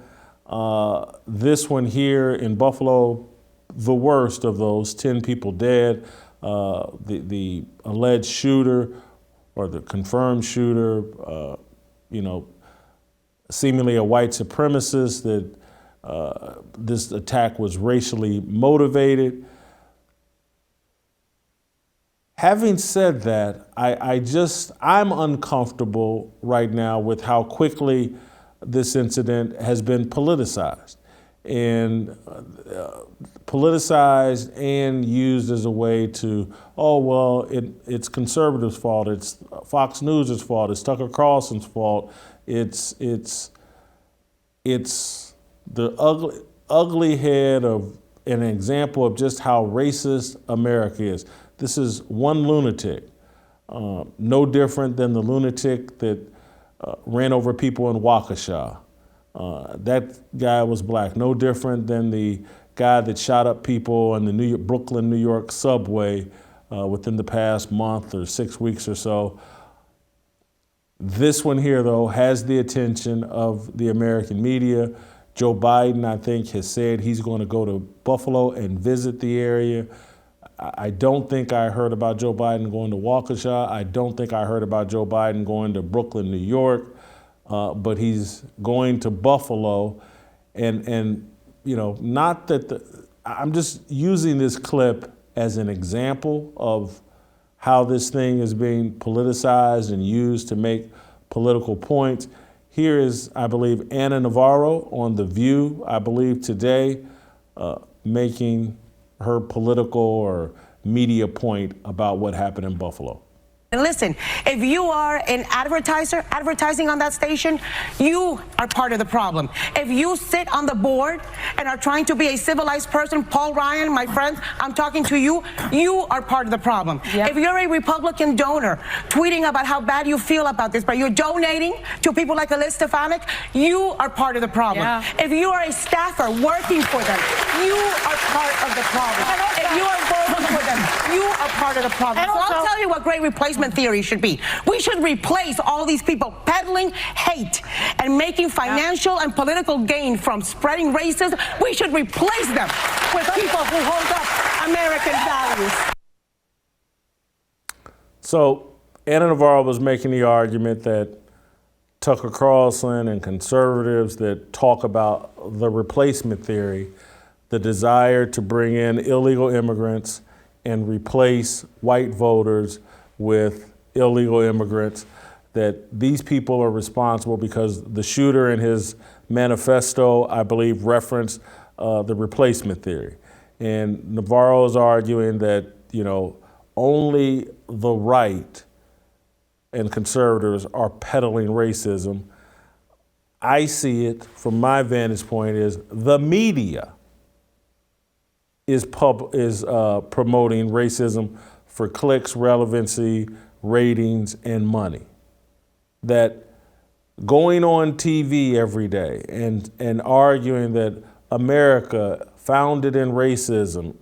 This one here in Buffalo, the worst of those, 10 people dead. The alleged shooter or the confirmed shooter, seemingly a white supremacist, that this attack was racially motivated. Having said that, I'm uncomfortable right now with how quickly this incident has been politicized and used as a way to, it's conservatives' fault, it's Fox News' fault, it's Tucker Carlson's fault, it's the ugly head of an example of just how racist America is. This is one lunatic, no different than the lunatic that ran over people in Waukesha. That guy was black, no different than the guy that shot up people in the Brooklyn, New York subway within the past month or 6 weeks or so. This one here, though, has the attention of the American media. Joe Biden, I think, has said he's going to go to Buffalo and visit the area. I don't think I heard about Joe Biden going to Waukesha. I don't think I heard about Joe Biden going to Brooklyn, New York. But he's going to Buffalo. And not that I'm just using this clip as an example of how this thing is being politicized and used to make political points. Here is, I believe, Ana Navarro on The View, I believe today, making her political or media point about what happened in Buffalo. And listen, if you are an advertiser advertising on that station, you are part of the problem. If you sit on the board and are trying to be a civilized person, Paul Ryan, my friends, I'm talking to you, you are part of the problem. Yep. If you're a Republican donor tweeting about how bad you feel about this, but you're donating to people like Elise Stefanik, you are part of the problem. Yeah. If you are a staffer working for them, you are part of the problem. If you are voting for them, you are part of the problem. So I'll tell you what great replacement theory should be. We should replace all these people peddling hate and making financial and political gain from spreading racism. We should replace them with people who hold up American values. So Ana Navarro was making the argument that Tucker Carlson and conservatives that talk about the replacement theory, the desire to bring in illegal immigrants and replace white voters with illegal immigrants, that these people are responsible because the shooter in his manifesto, I believe, referenced the replacement theory. And Navarro is arguing that, only the right and conservatives are peddling racism. I see it from my vantage point is the media is promoting racism for clicks, relevancy, ratings, and money. That going on TV every day and arguing that America founded in racism,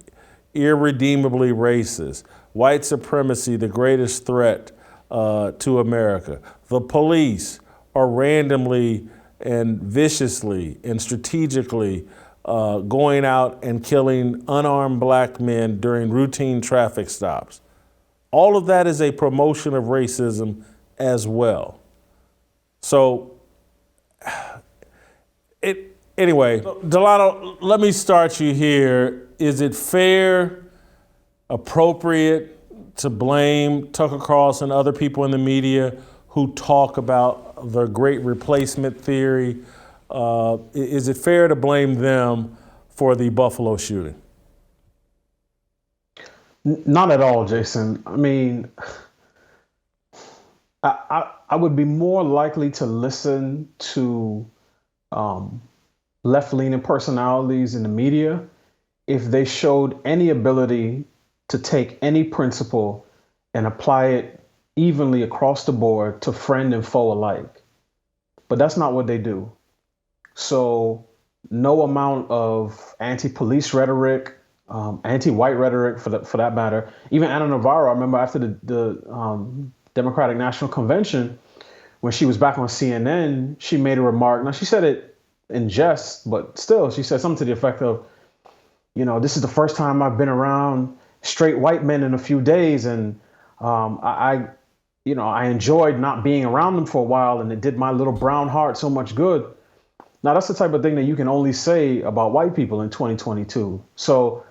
irredeemably racist, white supremacy, the greatest threat to America. The police are randomly and viciously and strategically going out and killing unarmed black men during routine traffic stops. All of that is a promotion of racism as well. So, anyway, Delano, let me start you here. Is it fair, appropriate to blame Tucker Carlson and other people in the media who talk about the great replacement theory? Is it fair to blame them for the Buffalo shooting? Not at all, Jason. I mean, I would be more likely to listen to left-leaning personalities in the media if they showed any ability to take any principle and apply it evenly across the board to friend and foe alike. But that's not what they do. So no amount of anti-police rhetoric, anti-white rhetoric for that matter. Even Ana Navarro, I remember after the Democratic National Convention, when she was back on CNN, she made a remark. Now, she said it in jest, but still, she said something to the effect of, this is the first time I've been around straight white men in a few days, and I enjoyed not being around them for a while, and it did my little brown heart so much good. Now, that's the type of thing that you can only say about white people in 2022. So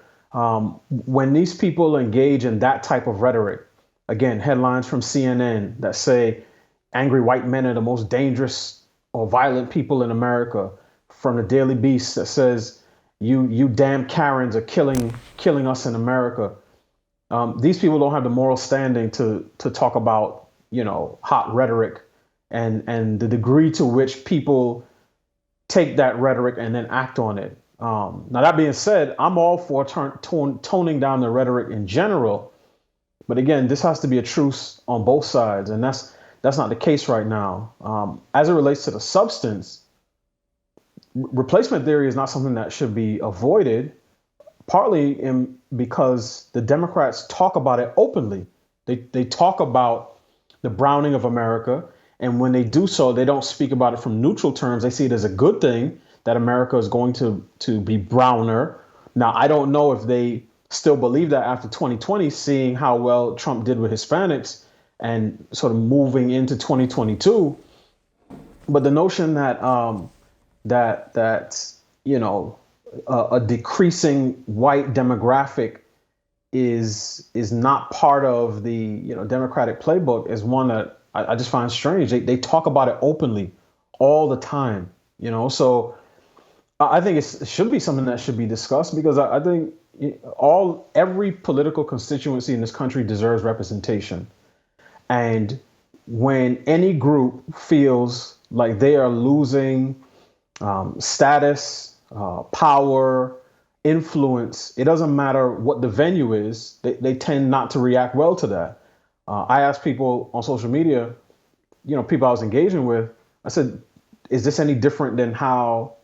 when these people engage in that type of rhetoric, again, headlines from CNN that say angry white men are the most dangerous or violent people in America, from the Daily Beast that says you damn Karens are killing us in America. These people don't have the moral standing to talk about, hot rhetoric and the degree to which people take that rhetoric and then act on it. Now, that being said, I'm all for toning down the rhetoric in general. But again, this has to be a truce on both sides. And that's not the case right now. As it relates to the substance, replacement theory is not something that should be avoided, partly because the Democrats talk about it openly. They talk about the browning of America. And when they do so, they don't speak about it from neutral terms. They see it as a good thing that America is going to be browner. Now, I don't know if they still believe that after 2020, seeing how well Trump did with Hispanics and sort of moving into 2022. But the notion that a decreasing white demographic is not part of the Democratic playbook is one that I just find strange. They talk about it openly all the time, So I think it should be something that should be discussed, because I think every political constituency in this country deserves representation. And when any group feels like they are losing status, power, influence, it doesn't matter what the venue is, they tend not to react well to that. I asked people on social media, people I was engaging with, I said, is this any different than how,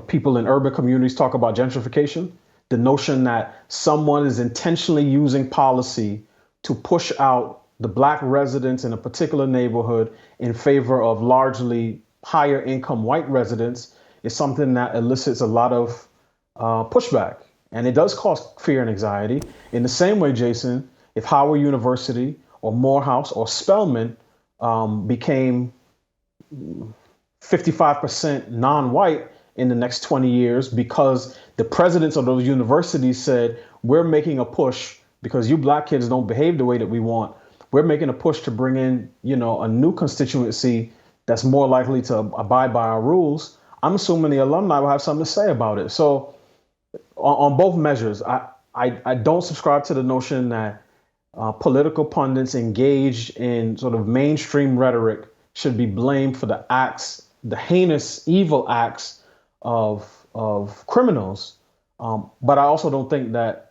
people in urban communities talk about gentrification? The notion that someone is intentionally using policy to push out the black residents in a particular neighborhood in favor of largely higher income white residents is something that elicits a lot of pushback. And it does cause fear and anxiety. In the same way, Jason, if Howard University or Morehouse or Spelman became 55% non-white in the next 20 years because the presidents of those universities said, we're making a push because you black kids don't behave the way that we want. We're making a push to bring in, a new constituency that's more likely to abide by our rules. I'm assuming the alumni will have something to say about it. So on both measures, I don't subscribe to the notion that political pundits engaged in sort of mainstream rhetoric should be blamed for the acts, the heinous, evil acts of criminals. But I also don't think that,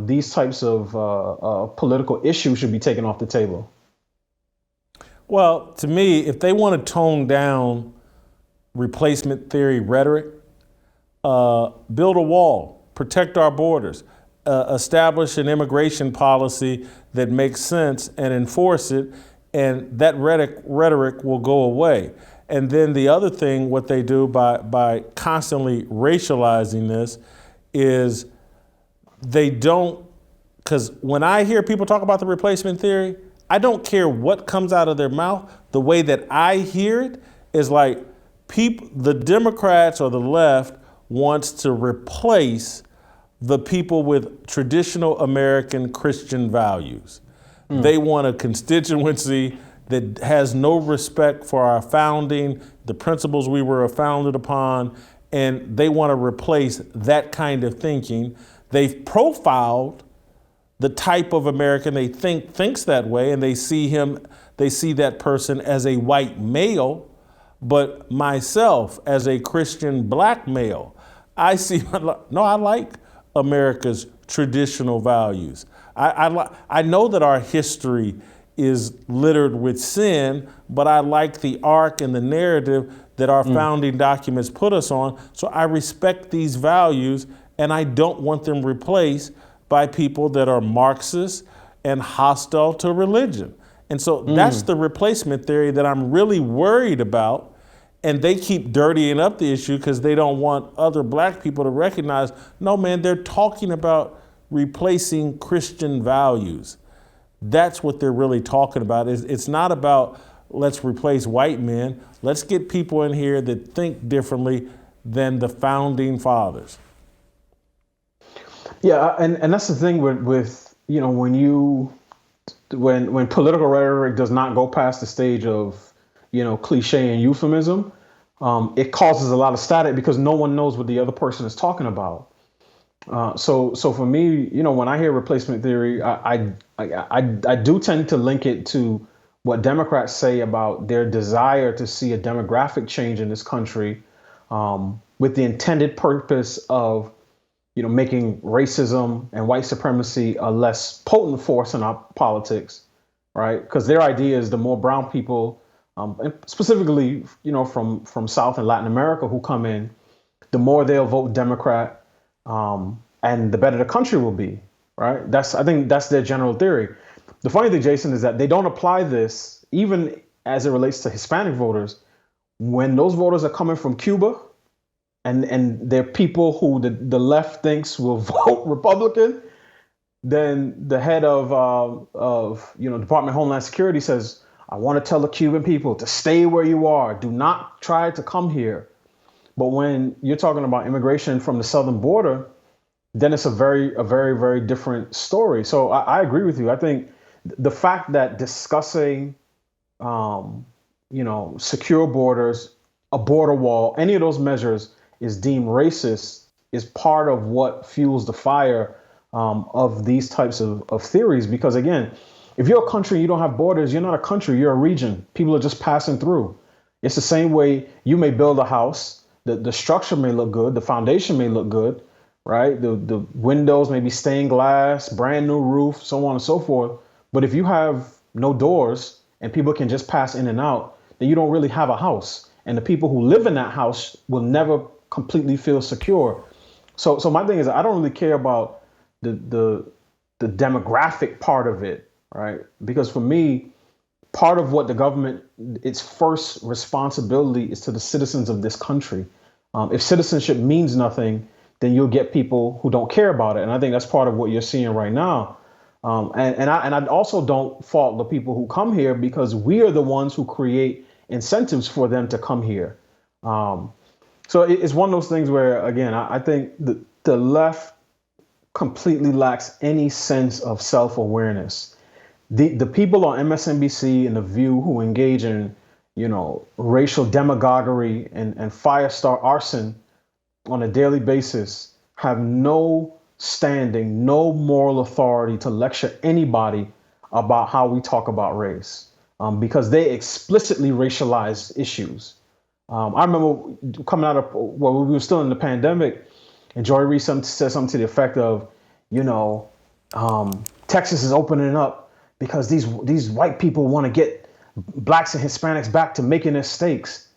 these types of political issues should be taken off the table. Well, to me, if they want to tone down replacement theory rhetoric, build a wall, protect our borders, establish an immigration policy that makes sense and enforce it, and that rhetoric will go away. And then the other thing, what they do by constantly racializing this is they don't, because when I hear people talk about the replacement theory, I don't care what comes out of their mouth. The way that I hear it is like the Democrats or the left wants to replace the people with traditional American Christian values. They want a constituency that has no respect for our founding, the principles we were founded upon, and they want to replace that kind of thinking. They've profiled the type of American they thinks that way, and they see that person as a white male. But myself, as a Christian black male, I like America's traditional values. I know that our history is littered with sin, but I like the arc and the narrative that our founding documents put us on. So I respect these values, and I don't want them replaced by people that are Marxist and hostile to religion. And so that's the replacement theory that I'm really worried about. And they keep dirtying up the issue because they don't want other black people to recognize, no, man, they're talking about replacing Christian values. That's what they're really talking about. It's not about let's replace white men. Let's get people in here that think differently than the founding fathers. Yeah, and that's the thing with you know, when political rhetoric does not go past the stage of, you know, cliche and euphemism, it causes a lot of static because no one knows what the other person is talking about. So for me, you know, when I hear replacement theory, I do tend to link it to what Democrats say about their desire to see a demographic change in this country, with the intended purpose of, you know, making racism and white supremacy a less potent force in our politics, right? Because their idea is the more brown people, and specifically, you know, from South and Latin America who come in, the more they'll vote Democrat, and the better the country will be, right? I think that's their general theory. The funny thing, Jason, is that they don't apply this even as it relates to Hispanic voters. When those voters are coming from Cuba, and they're people who the left thinks will vote Republican, then the head of you know, Department of Homeland Security says, I want to tell the Cuban people to stay where you are. Do not try to come here. But when you're talking about immigration from the southern border, then it's a very, very different story. So I agree with you. I think the fact that discussing, you know, secure borders, a border wall, any of those measures is deemed racist is part of what fuels the fire of these types of theories. Because again, if you're a country and you don't have borders, you're not a country, you're a region. People are just passing through. It's the same way you may build a house. The structure may look good, the foundation may look good, right? The windows may be stained glass, brand new roof, so on and so forth. But if you have no doors and people can just pass in and out, then you don't really have a house. And the people who live in that house will never completely feel secure. So my thing is, I don't really care about the demographic part of it, right? Because for me, part of what the government, its first responsibility is to the citizens of this country. If citizenship means nothing, then you'll get people who don't care about it. And I think that's part of what you're seeing right now. And I also don't fault the people who come here because we are the ones who create incentives for them to come here. So it's one of those things where, again, I think the left completely lacks any sense of self-awareness. The people on MSNBC and The View who engage in, you know, racial demagoguery and firestar arson on a daily basis have no standing, no moral authority to lecture anybody about how we talk about race, because they explicitly racialize issues. I remember coming out of, well, we were still in the pandemic, and Joy Reid said something to the effect of, you know, Texas is opening up because these white people want to get blacks and Hispanics back to making their steaks.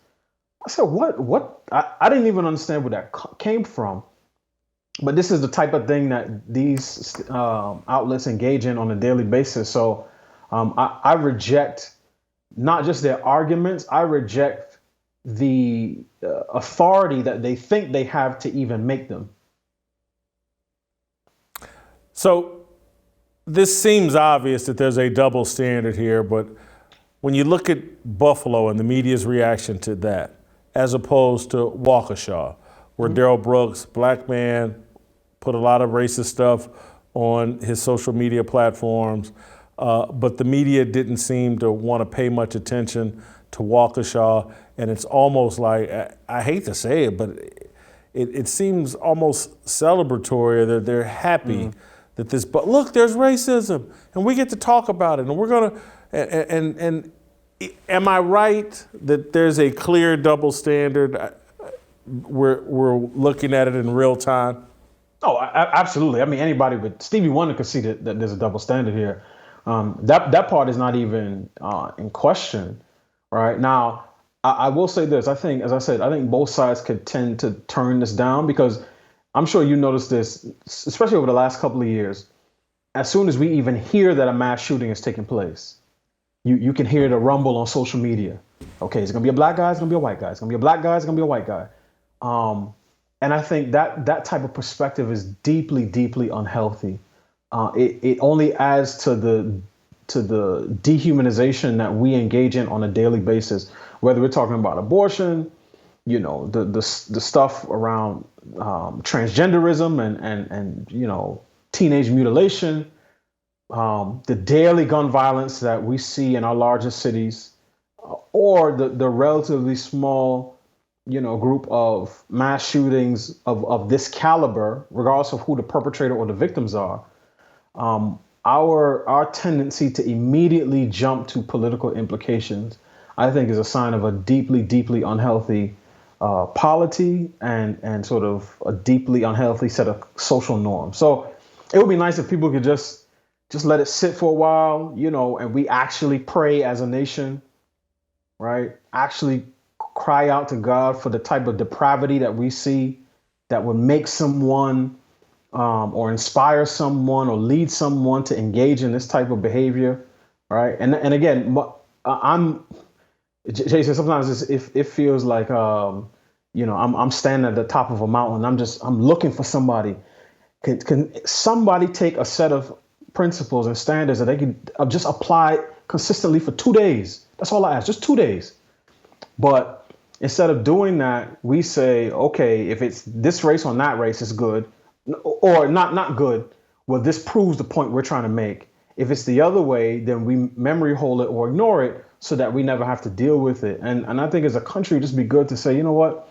I said, what? I didn't even understand where that came from. But this is the type of thing that these outlets engage in on a daily basis. So I reject not just their arguments, I reject the authority that they think they have to even make them. So this seems obvious that there's a double standard here, but when you look at Buffalo and the media's reaction to that, as opposed to Waukesha, where Darrell Brooks, black man, put a lot of racist stuff on his social media platforms, but the media didn't seem to want to pay much attention to Waukesha, and it's almost like, I hate to say it, but it seems almost celebratory that they're happy that this, but look, there's racism, and we get to talk about it, and we're gonna, and am I right that there's a clear double standard? We're looking at it in real time. Oh, absolutely. I mean, anybody but Stevie Wonder could see that there's a double standard here. That part is not even in question, right? Now, I will say this. I think, as I said, I think both sides could tend to turn this down because I'm sure you noticed this, especially over the last couple of years. As soon as we even hear that a mass shooting is taking place, you can hear the rumble on social media. Okay, it's gonna be a black guy, it's gonna be a white guy, it's gonna be a black guy, it's gonna be a white guy. And I think that type of perspective is deeply, deeply unhealthy. It only adds to the dehumanization that we engage in on a daily basis, whether we're talking about abortion, the stuff around transgenderism and teenage mutilation, the daily gun violence that we see in our largest cities, or the relatively small group of mass shootings of this caliber, regardless of who the perpetrator or the victims are. Our tendency to immediately jump to political implications, I think, is a sign of a deeply, deeply unhealthy polity and sort of a deeply unhealthy set of social norms. So it would be nice if people could just let it sit for a while, and we actually pray as a nation, right? Actually cry out to God for the type of depravity that we see that would make someone or inspire someone or lead someone to engage in this type of behavior, right? And again, Jason, sometimes it feels like I'm standing at the top of a mountain. I'm looking for somebody. Can somebody take a set of principles and standards that they can just apply consistently for 2 days? That's all I ask, just 2 days. But instead of doing that, we say, okay, if it's this race or that race, it's good, or not good. Well, this proves the point we're trying to make. If it's the other way, then we memory hole it or ignore it so that we never have to deal with it. And I think as a country, it'd just be good to say, you know what,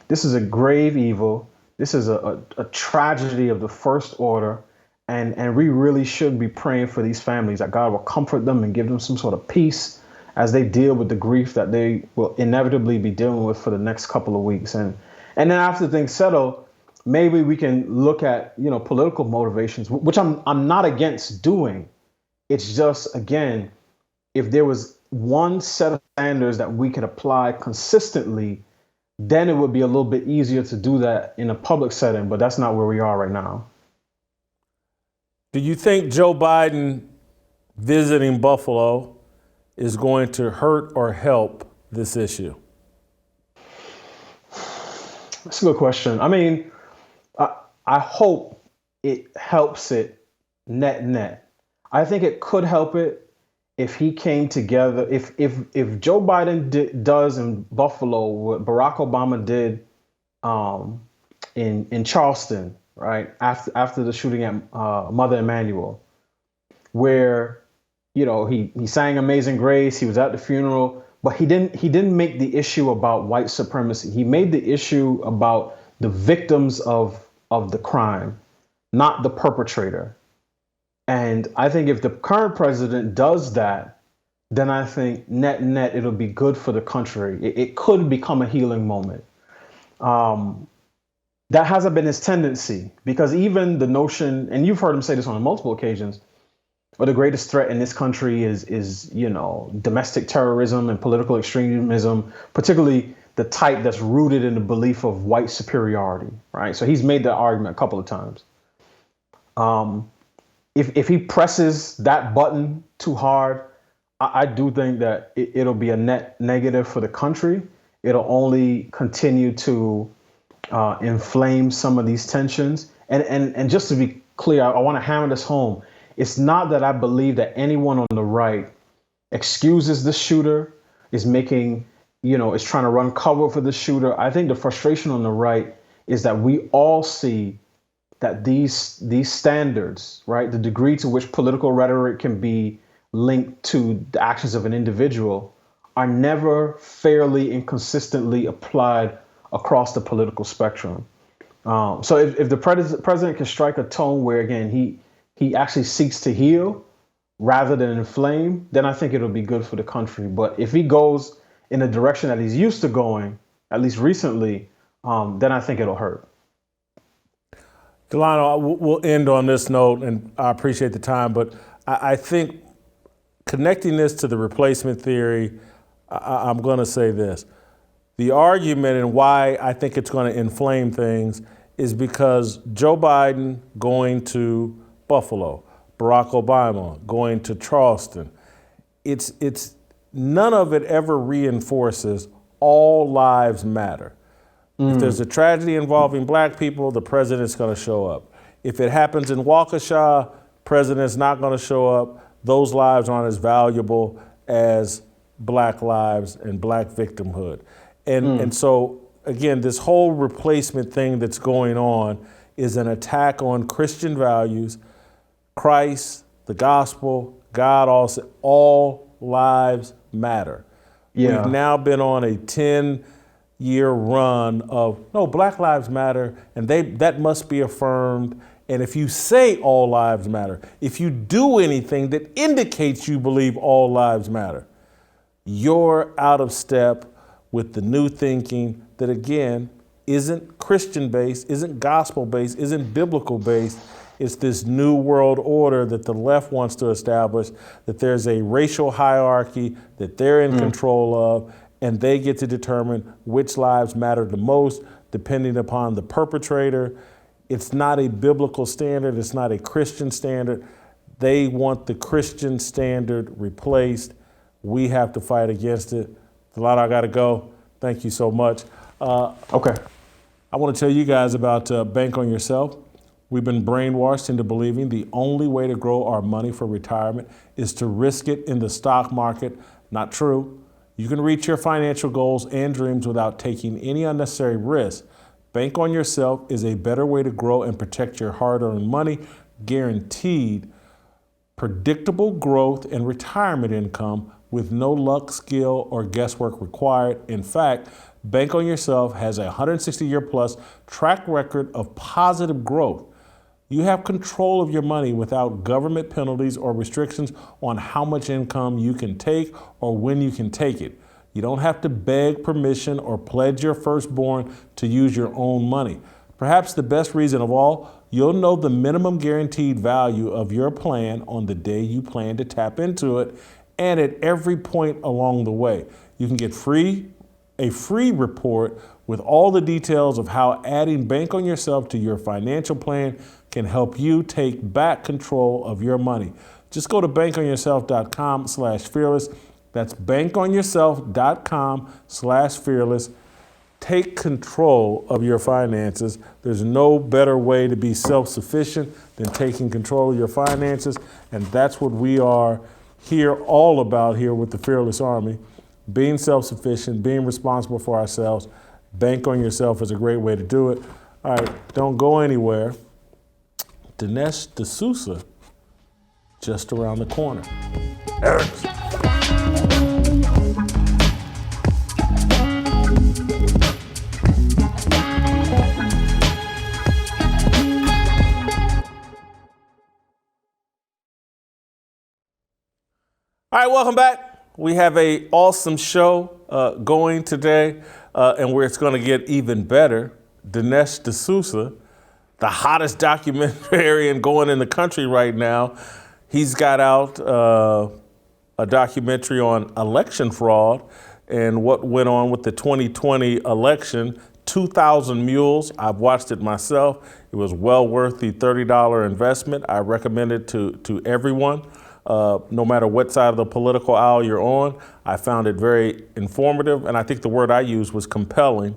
this is a grave evil. This is a tragedy of the first order. And we really should be praying for these families, that God will comfort them and give them some sort of peace as they deal with the grief that they will inevitably be dealing with for the next couple of weeks. And then after things settle, maybe we can look at, political motivations, which I'm not against doing. It's just, again, if there was one set of standards that we could apply consistently, then it would be a little bit easier to do that in a public setting, but that's not where we are right now. Do you think Joe Biden visiting Buffalo is going to hurt or help this issue? That's a good question. I mean, I hope it helps it net. I think it could help it if he came together. If Joe Biden does in Buffalo what Barack Obama did in Charleston, right after the shooting at Mother Emanuel, where he sang Amazing Grace, he was at the funeral, but he didn't make the issue about white supremacy. He made the issue about the victims of the crime, not the perpetrator. And I think if the current president does that, then I think net it'll be good for the country. It could become a healing moment. That hasn't been his tendency, because even the notion, and you've heard him say this on multiple occasions, but the greatest threat in this country is domestic terrorism and political extremism, particularly the type that's rooted in the belief of white superiority, right? So he's made that argument a couple of times. If he presses that button too hard, I do think that it'll be a net negative for the country. It'll only continue to inflame some of these tensions. And just to be clear, I want to hammer this home. It's not that I believe that anyone on the right excuses the shooter, is making, is trying to run cover for the shooter. I think the frustration on the right is that we all see that these standards, right, the degree to which political rhetoric can be linked to the actions of an individual, are never fairly and consistently applied across the political spectrum. So if the president can strike a tone where, again, he actually seeks to heal rather than inflame, then I think it'll be good for the country. But if he goes in the direction that he's used to going, at least recently, then I think it'll hurt. Delano, we'll end on this note, and I appreciate the time, but I think connecting this to the replacement theory, I'm going to say this. The argument and why I think it's going to inflame things is because Joe Biden going to Buffalo, Barack Obama going to Charleston, it's none of it ever reinforces all lives matter. If there's a tragedy involving black people, the president's going to show up. If it happens in Waukesha, president's not going to show up. Those lives aren't as valuable as black lives and black victimhood. And so, again, this whole replacement thing that's going on is an attack on Christian values, Christ, the gospel, God, all lives matter. Yeah. We've now been on a 10-year run of, no, Black Lives Matter, and that must be affirmed. And if you say all lives matter, if you do anything that indicates you believe all lives matter, you're out of step with the new thinking that, again, isn't Christian-based, isn't gospel-based, isn't biblical-based. It's this new world order that the left wants to establish, that there's a racial hierarchy that they're in control of, and they get to determine which lives matter the most, depending upon the perpetrator. It's not a biblical standard. It's not a Christian standard. They want the Christian standard replaced. We have to fight against it. Delano, I got to go. Thank you so much. Okay. I want to tell you guys about Bank on Yourself. We've been brainwashed into believing the only way to grow our money for retirement is to risk it in the stock market. Not true. You can reach your financial goals and dreams without taking any unnecessary risks. Bank on Yourself is a better way to grow and protect your hard-earned money, guaranteed predictable growth and retirement income with no luck, skill, or guesswork required. In fact, Bank on Yourself has a 160-year plus track record of positive growth. You have control of your money without government penalties or restrictions on how much income you can take or when you can take it. You don't have to beg permission or pledge your firstborn to use your own money. Perhaps the best reason of all, you'll know the minimum guaranteed value of your plan on the day you plan to tap into it and at every point along the way. You can get a free report with all the details of how adding Bank on Yourself to your financial plan can help you take back control of your money. Just go to bankonyourself.com/fearless. That's bankonyourself.com/fearless. Take control of your finances. There's no better way to be self-sufficient than taking control of your finances. And that's what we are here all about here with the Fearless Army. Being self-sufficient, being responsible for ourselves. Bank on Yourself is a great way to do it. All right, don't go anywhere. Dinesh D'Souza, just around the corner. Eric. All right, welcome back. We have an awesome show going today, and where it's going to get even better. Dinesh D'Souza, the hottest documentarian going in the country right now. He's got out a documentary on election fraud and what went on with the 2020 election. 2,000 Mules. I've watched it myself. It was well worth the $30 investment. I recommend it to everyone. No matter what side of the political aisle you're on. I found it very informative, and I think the word I used was compelling.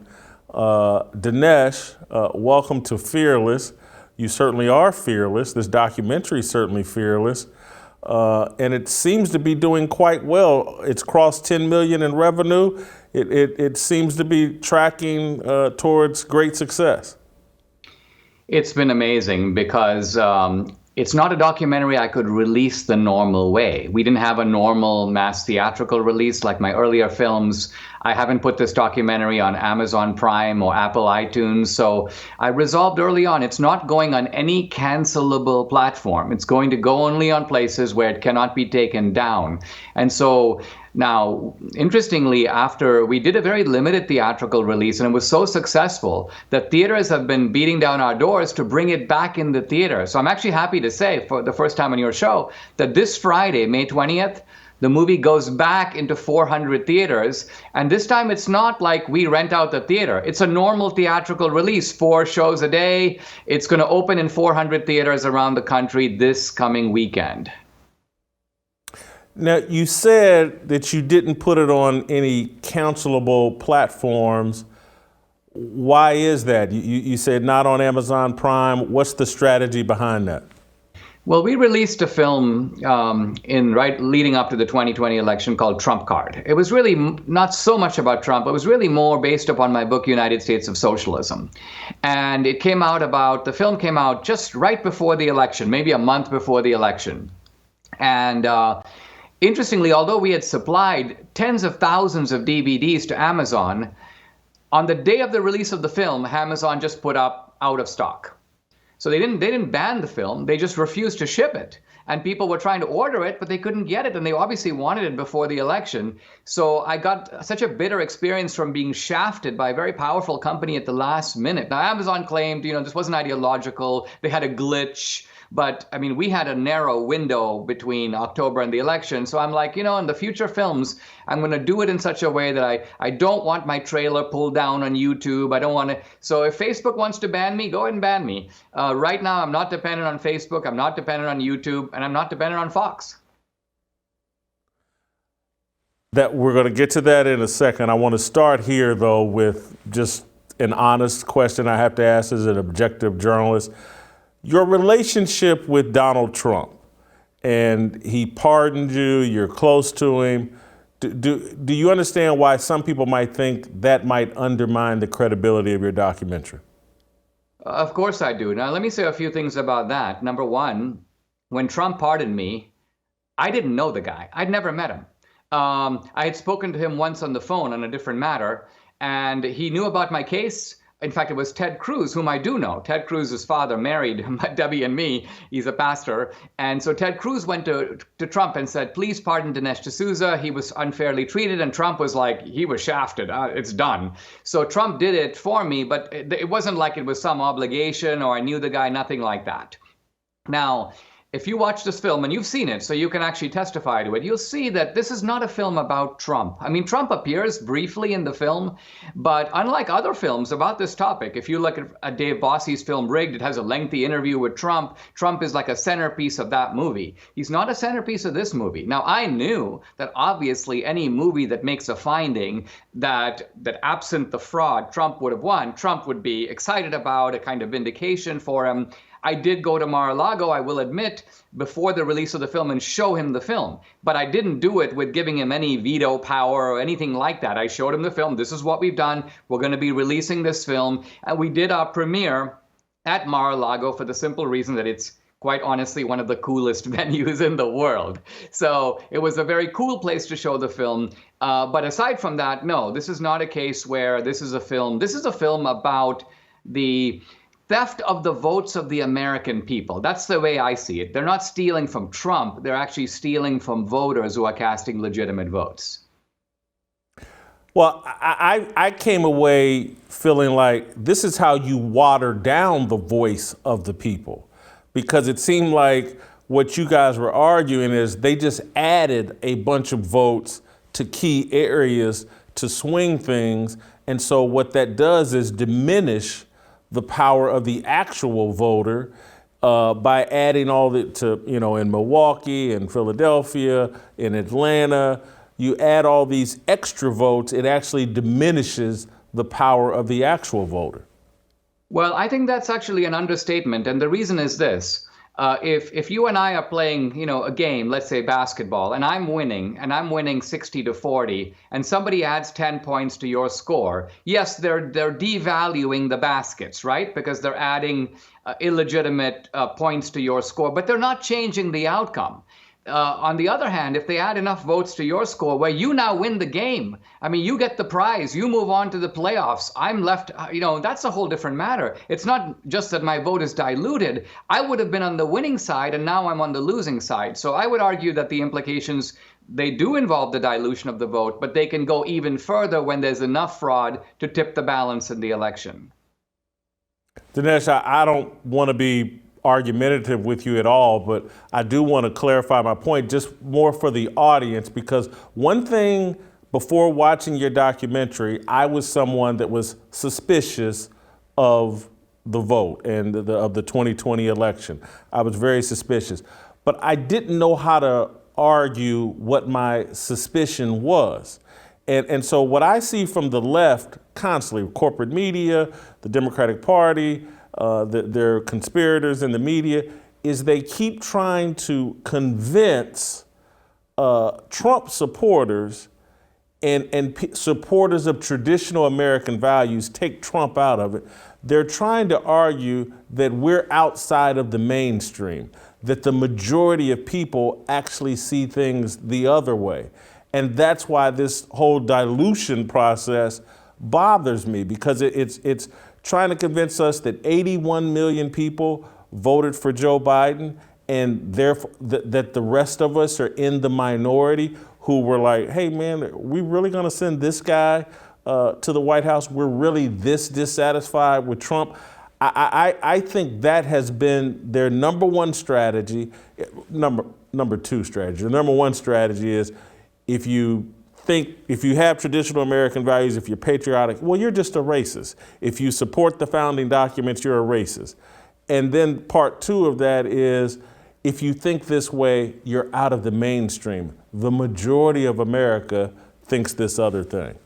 Dinesh, welcome to Fearless. You certainly are fearless. This documentary is certainly fearless. And it seems to be doing quite well. It's crossed 10 million in revenue. It seems to be tracking towards great success. It's been amazing because it's not a documentary I could release the normal way. We didn't have a normal mass theatrical release like my earlier films. I haven't put this documentary on Amazon Prime or Apple iTunes. So I resolved early on, it's not going on any cancelable platform. It's going to go only on places where it cannot be taken down. And so now, interestingly, after we did a very limited theatrical release, and it was so successful that theaters have been beating down our doors to bring it back in the theater. So I'm actually happy to say, for the first time on your show, that this Friday, May 20th, The movie goes back into 400 theaters, and this time it's not like we rent out the theater. It's a normal theatrical release, 4 shows a day. It's going to open in 400 theaters around the country this coming weekend. Now, you said that you didn't put it on any cancelable platforms. Why is that? You said not on Amazon Prime. What's the strategy behind that? Well, we released a film leading up to the 2020 election called Trump Card. It was really not so much about Trump. It was really more based upon my book, United States of Socialism. And the film came out just right before the election, maybe a month before the election. And interestingly, although we had supplied tens of thousands of DVDs to Amazon, on the day of the release of the film, Amazon just put up out of stock. So they didn't ban the film, they just refused to ship it. And people were trying to order it, but they couldn't get it, and they obviously wanted it before the election. So I got such a bitter experience from being shafted by a very powerful company at the last minute. Now, Amazon claimed, this wasn't ideological, they had a glitch. But I mean, we had a narrow window between October and the election. So I'm like, in the future films, I'm going to do it in such a way that I don't want my trailer pulled down on YouTube. I don't want to. So if Facebook wants to ban me, go ahead and ban me. Right now, I'm not dependent on Facebook. I'm not dependent on YouTube. And I'm not dependent on Fox. That we're going to get to that in a second. I want to start here, though, with just an honest question I have to ask as an objective journalist. Your relationship with Donald Trump, and he pardoned you, you're close to him. Do you understand why some people might think that might undermine the credibility of your documentary? Of course I do. Now, let me say a few things about that. Number one, when Trump pardoned me, I didn't know the guy. I'd never met him. I had spoken to him once on the phone on a different matter, and he knew about my case. In fact, it was Ted Cruz, whom I do know. Ted Cruz's father married Debbie and me. He's a pastor. And so Ted Cruz went to Trump and said, please pardon Dinesh D'Souza. He was unfairly treated. And Trump was like, he was shafted. It's done. So Trump did it for me, but it wasn't like it was some obligation or I knew the guy, nothing like that. Now, if you watch this film, and you've seen it, so you can actually testify to it, you'll see that this is not a film about Trump. I mean, Trump appears briefly in the film, but unlike other films about this topic, if you look at Dave Bossie's film Rigged, it has a lengthy interview with Trump. Trump is like a centerpiece of that movie. He's not a centerpiece of this movie. Now, I knew that obviously any movie that makes a finding that absent the fraud, Trump would have won, Trump would be excited about, a kind of vindication for him. I did go to Mar-a-Lago, I will admit, before the release of the film and show him the film. But I didn't do it with giving him any veto power or anything like that. I showed him the film. This is what we've done. We're going to be releasing this film. And we did our premiere at Mar-a-Lago for the simple reason that it's quite honestly one of the coolest venues in the world. So it was a very cool place to show the film. But aside from that, no, this is not a case where this is a film. This is a film about the theft of the votes of the American people. That's the way I see it. They're not stealing from Trump. They're actually stealing from voters who are casting legitimate votes. Well, I came away feeling like this is how you water down the voice of the people, because it seemed like what you guys were arguing is they just added a bunch of votes to key areas to swing things. And so what that does is diminish the power of the actual voter by adding all that to, in Milwaukee and Philadelphia, in Atlanta, you add all these extra votes, it actually diminishes the power of the actual voter. Well, I think that's actually an understatement. And the reason is this. If you and I are playing, a game, let's say basketball, and I'm winning 60-40, and somebody adds 10 points to your score, yes, they're devaluing the baskets, right? Because they're adding illegitimate points to your score, but they're not changing the outcome. On the other hand, if they add enough votes to your score where you now win the game, I mean, you get the prize, you move on to the playoffs, I'm left, that's a whole different matter. It's not just that my vote is diluted. I would have been on the winning side and now I'm on the losing side. So I would argue that the implications, they do involve the dilution of the vote, but they can go even further when there's enough fraud to tip the balance in the election. Dinesh, I don't want to be argumentative with you at all, but I do want to clarify my point just more for the audience, because one thing before watching your documentary, I was someone that was suspicious of the vote and of the 2020 election. I was very suspicious, but I didn't know how to argue what my suspicion was. And so what I see from the left constantly, corporate media, the Democratic Party, their conspirators in the media, is they keep trying to convince Trump supporters and supporters of traditional American values, take Trump out of it. They're trying to argue that we're outside of the mainstream, that the majority of people actually see things the other way. And that's why this whole dilution process bothers me, because it's trying to convince us that 81 million people voted for Joe Biden, and therefore that the rest of us are in the minority who were like, hey man, are we really gonna send this guy to the White House? We're really this dissatisfied with Trump. I think that has been their number one strategy. Number two strategy. The number one strategy is, if you have traditional American values, if you're patriotic, well, you're just a racist. If you support the founding documents, you're a racist. And then part two of that is, if you think this way, you're out of the mainstream. The majority of America thinks this other thing.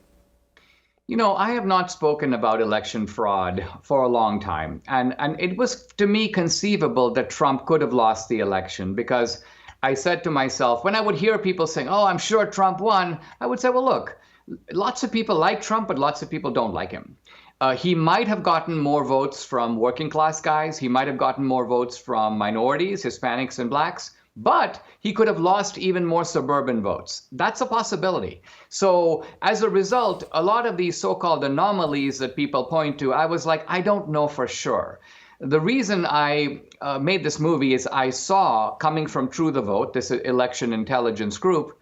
You know, I have not spoken about election fraud for a long time. And it was, to me, conceivable that Trump could have lost the election, because I said to myself, when I would hear people saying, oh, I'm sure Trump won, I would say, well, look, lots of people like Trump, but lots of people don't like him. He might have gotten more votes from working class guys. He might have gotten more votes from minorities, Hispanics, and blacks. But he could have lost even more suburban votes. That's a possibility. So as a result, a lot of these so-called anomalies that people point to, I was like, I don't know for sure. The reason I made this movie is I saw, coming from True the Vote, this election intelligence group,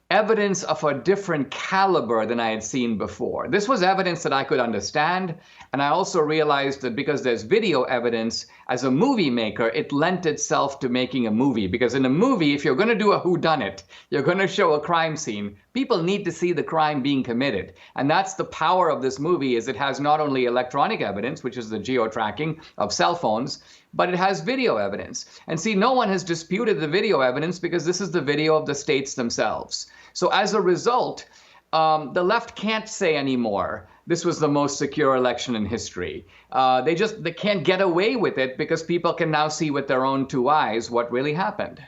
evidence of a different caliber than I had seen before. This was evidence that I could understand. And I also realized that because there's video evidence, as a movie maker, it lent itself to making a movie. Because in a movie, if you're going to do a whodunit, you're going to show a crime scene, people need to see the crime being committed. And that's the power of this movie, is it has not only electronic evidence, which is the geo-tracking of cell phones, but it has video evidence. And see, no one has disputed the video evidence, because this is the video of the states themselves. So as a result, the left can't say anymore, this was the most secure election in history. They can't get away with it, because people can now see with their own two eyes what really happened.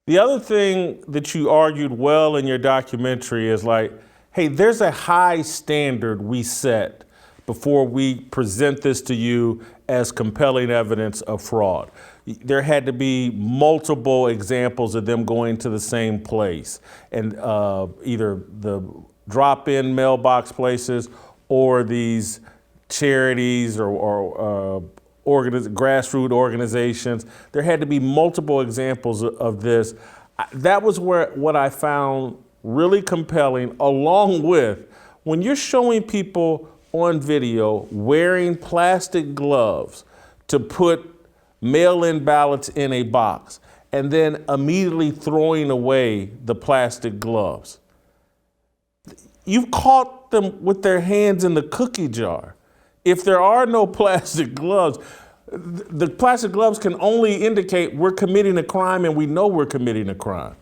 The other thing that you argued well in your documentary is like, hey, there's a high standard we set before we present this to you as compelling evidence of fraud. There had to be multiple examples of them going to the same place, and either the drop-in mailbox places or these charities or grassroots organizations. There had to be multiple examples of this. That was what I found really compelling, along with when you're showing people on video wearing plastic gloves to put mail-in ballots in a box and then immediately throwing away the plastic gloves. You've caught them with their hands in the cookie jar. If there are no plastic gloves, the plastic gloves can only indicate we're committing a crime, and we know we're committing a crime.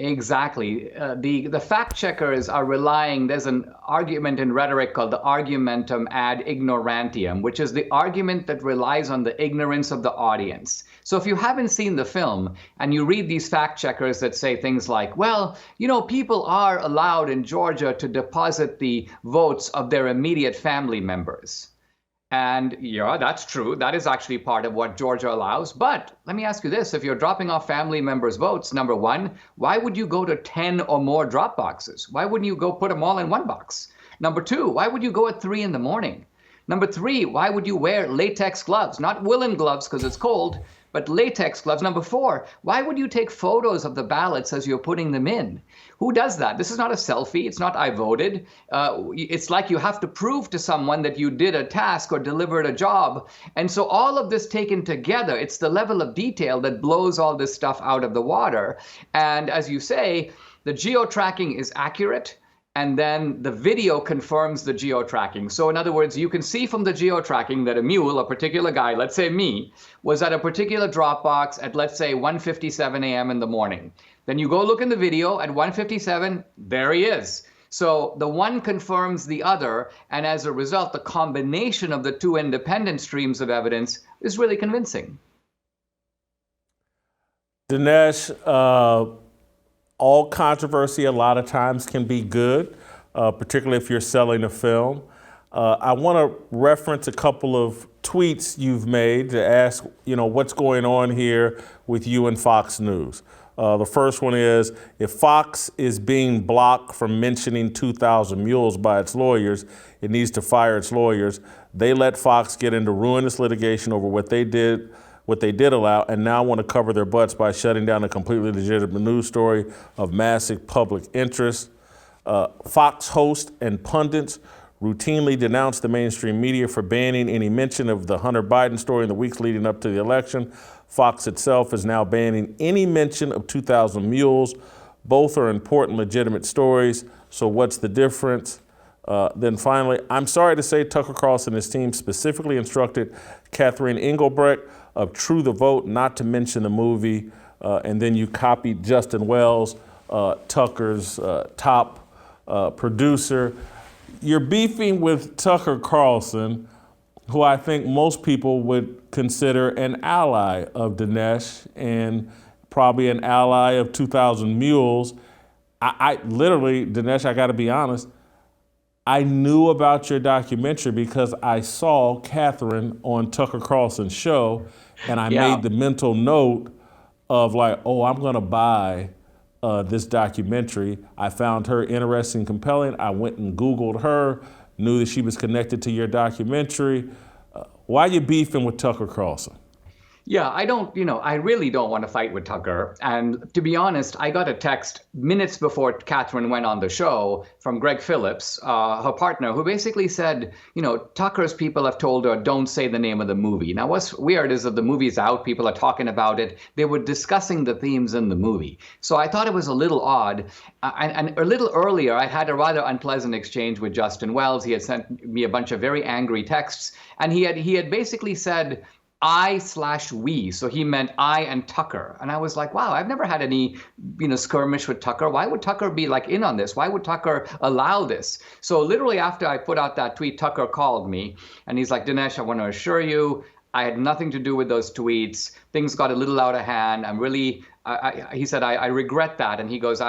Exactly. The fact checkers are relying, there's an argument in rhetoric called the argumentum ad ignorantium, which is the argument that relies on the ignorance of the audience. So if you haven't seen the film and you read these fact checkers that say things like, well, you know, people are allowed in Georgia to deposit the votes of their immediate family members. And yeah, that's true. That is actually part of what Georgia allows. But let me ask you this. If you're dropping off family members' votes, number one, why would you go to 10 or more drop boxes? Why wouldn't you go put them all in one box? Number two, why would you go at 3 in the morning? Number three, why would you wear latex gloves? Not woolen gloves because it's cold, but latex gloves. Number 4, why would you take photos of the ballots as you're putting them in? Who does that? This is not a selfie. It's not I voted. It's like you have to prove to someone that you did a task or delivered a job. And so all of this taken together, it's the level of detail that blows all this stuff out of the water. And as you say, the geo-tracking is accurate, and then the video confirms the geo-tracking. So in other words, you can see from the geo-tracking that a mule, a particular guy, let's say me, was at a particular drop box at, let's say, 1:57 a.m. in the morning. Then you go look in the video at 1:57, there he is. So the one confirms the other, and as a result, the combination of the two independent streams of evidence is really convincing. Dinesh, all controversy a lot of times can be good, particularly if you're selling a film. I want to reference a couple of tweets you've made to ask, what's going on here with you and Fox News. The first one is, if Fox is being blocked from mentioning 2,000 Mules by its lawyers, it needs to fire its lawyers. They let Fox get into ruinous litigation over what they did allow, and now want to cover their butts by shutting down a completely legitimate news story of massive public interest. Fox hosts and pundits routinely denounced the mainstream media for banning any mention of the Hunter Biden story in the weeks leading up to the election. Fox itself is now banning any mention of 2,000 Mules. Both are important, legitimate stories. So what's the difference? Then finally, I'm sorry to say Tucker Carlson and his team specifically instructed Catherine Engelbrecht of True the Vote not to mention the movie. And then you copied Justin Wells, Tucker's top producer. You're beefing with Tucker Carlson, who I think most people would consider an ally of Dinesh and probably an ally of 2,000 Mules. I literally, Dinesh, I got to be honest, I knew about your documentary because I saw Catherine on Tucker Carlson's show, and I made the mental note of like, oh, I'm going to buy this documentary. I found her interesting, compelling. I went and Googled her, knew that she was connected to your documentary. Why are you beefing with Tucker Carlson? Yeah, I really don't want to fight with Tucker. And to be honest, I got a text minutes before Catherine went on the show from Greg Phillips, her partner, who basically said, Tucker's people have told her, don't say the name of the movie. Now, what's weird is that the movie's out, people are talking about it. They were discussing the themes in the movie. So I thought it was a little odd. And a little earlier, I had a rather unpleasant exchange with Justin Wells. He had sent me a bunch of very angry texts. And he had basically said, I/we, so he meant I and Tucker. And I was like, wow, I've never had any, skirmish with Tucker. Why would Tucker be in on this? Why would Tucker allow this? So literally after I put out that tweet, Tucker called me and he's like, Dinesh, I want to assure you, I had nothing to do with those tweets. Things got a little out of hand. I'm really, he said, I regret that. And he goes,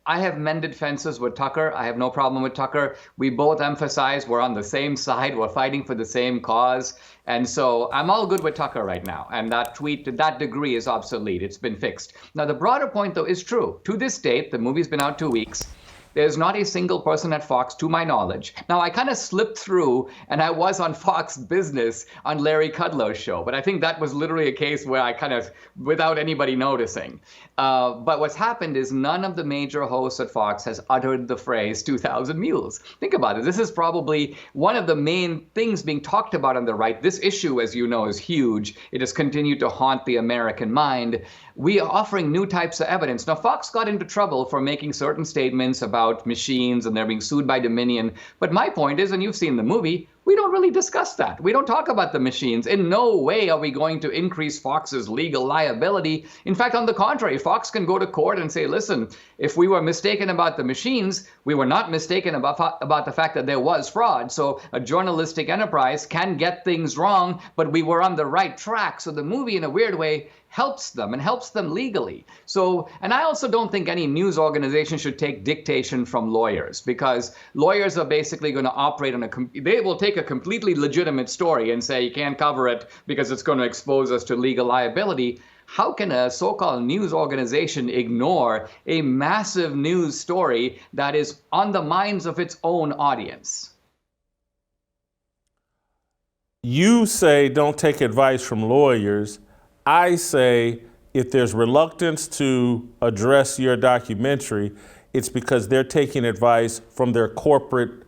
I have mended fences with Tucker. I have no problem with Tucker. We both emphasize we're on the same side. We're fighting for the same cause. And so I'm all good with Tucker right now. And that tweet to that degree is obsolete. It's been fixed. Now, the broader point, though, is true. To this date, the movie's been out 2 weeks. There's not a single person at Fox, to my knowledge. Now, I kind of slipped through, and I was on Fox Business on Larry Kudlow's show, but I think that was literally a case where I kind of, without anybody noticing. But what's happened is none of the major hosts at Fox has uttered the phrase 2,000 Mules. Think about it. This is probably one of the main things being talked about on the right. This issue, as you know, is huge. It has continued to haunt the American mind. We are offering new types of evidence. Now, Fox got into trouble for making certain statements about machines and they're being sued by Dominion. But my point is, and you've seen the movie, we don't really discuss that. We don't talk about the machines. In no way are we going to increase Fox's legal liability. In fact, on the contrary, Fox can go to court and say, listen, if we were mistaken about the machines, we were not mistaken about the fact that there was fraud. So a journalistic enterprise can get things wrong, but we were on the right track. So the movie, in a weird way, helps them and helps them legally. So, and I also don't think any news organization should take dictation from lawyers, because lawyers are basically going to operate on they will take a completely legitimate story and say you can't cover it because it's going to expose us to legal liability. How can a so-called news organization ignore a massive news story that is on the minds of its own audience? You say don't take advice from lawyers. I say if there's reluctance to address your documentary, it's because they're taking advice from their corporate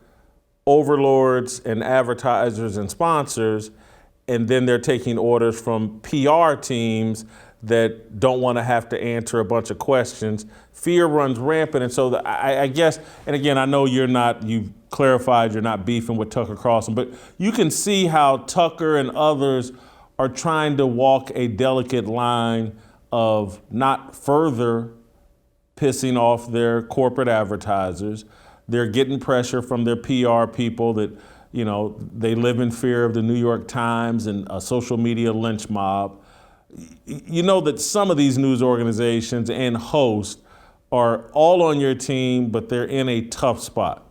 overlords and advertisers and sponsors, and then they're taking orders from PR teams that don't want to have to answer a bunch of questions. Fear runs rampant, and so I guess, and again, I know you've clarified you're not beefing with Tucker Carlson, but you can see how Tucker and others are trying to walk a delicate line of not further pissing off their corporate advertisers. They're getting pressure from their PR people that, they live in fear of the New York Times and a social media lynch mob. You know that some of these news organizations and hosts are all on your team, but they're in a tough spot.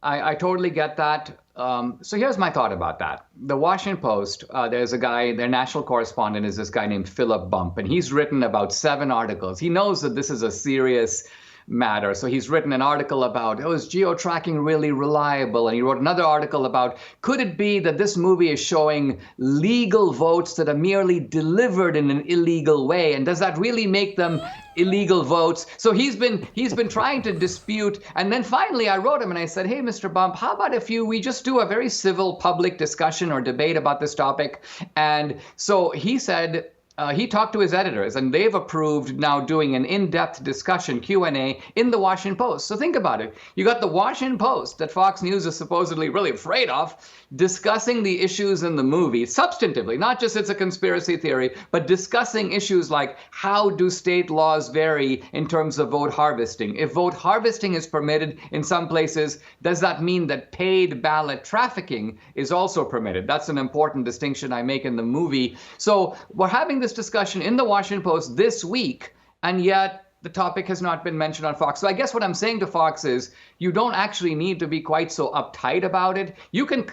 I totally get that. So here's my thought about that. The Washington Post, there's a guy, their national correspondent is this guy named Philip Bump, and he's written about 7 articles. He knows that this is a serious matter. So he's written an article about, is geo-tracking really reliable? And he wrote another article about, could it be that this movie is showing legal votes that are merely delivered in an illegal way? And does that really make them illegal votes? So he's been trying to dispute. And then finally I wrote him and I said, hey, Mr. Bump, how about if we just do a very civil public discussion or debate about this topic? And so he said, he talked to his editors, and they've approved now doing an in-depth discussion, Q&A, in the Washington Post. So think about it. You got the Washington Post that Fox News is supposedly really afraid of, discussing the issues in the movie substantively, not just it's a conspiracy theory, but discussing issues like how do state laws vary in terms of vote harvesting? If vote harvesting is permitted in some places, does that mean that paid ballot trafficking is also permitted? That's an important distinction I make in the movie. So we're having this discussion in the Washington Post this week, and yet the topic has not been mentioned on Fox. So I guess what I'm saying to Fox is you don't actually need to be quite so uptight about it.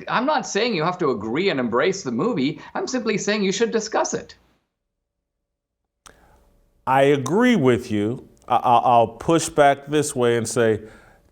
I'm not saying you have to agree and embrace the movie. I'm simply saying you should discuss it. I agree with you. I'll push back this way and say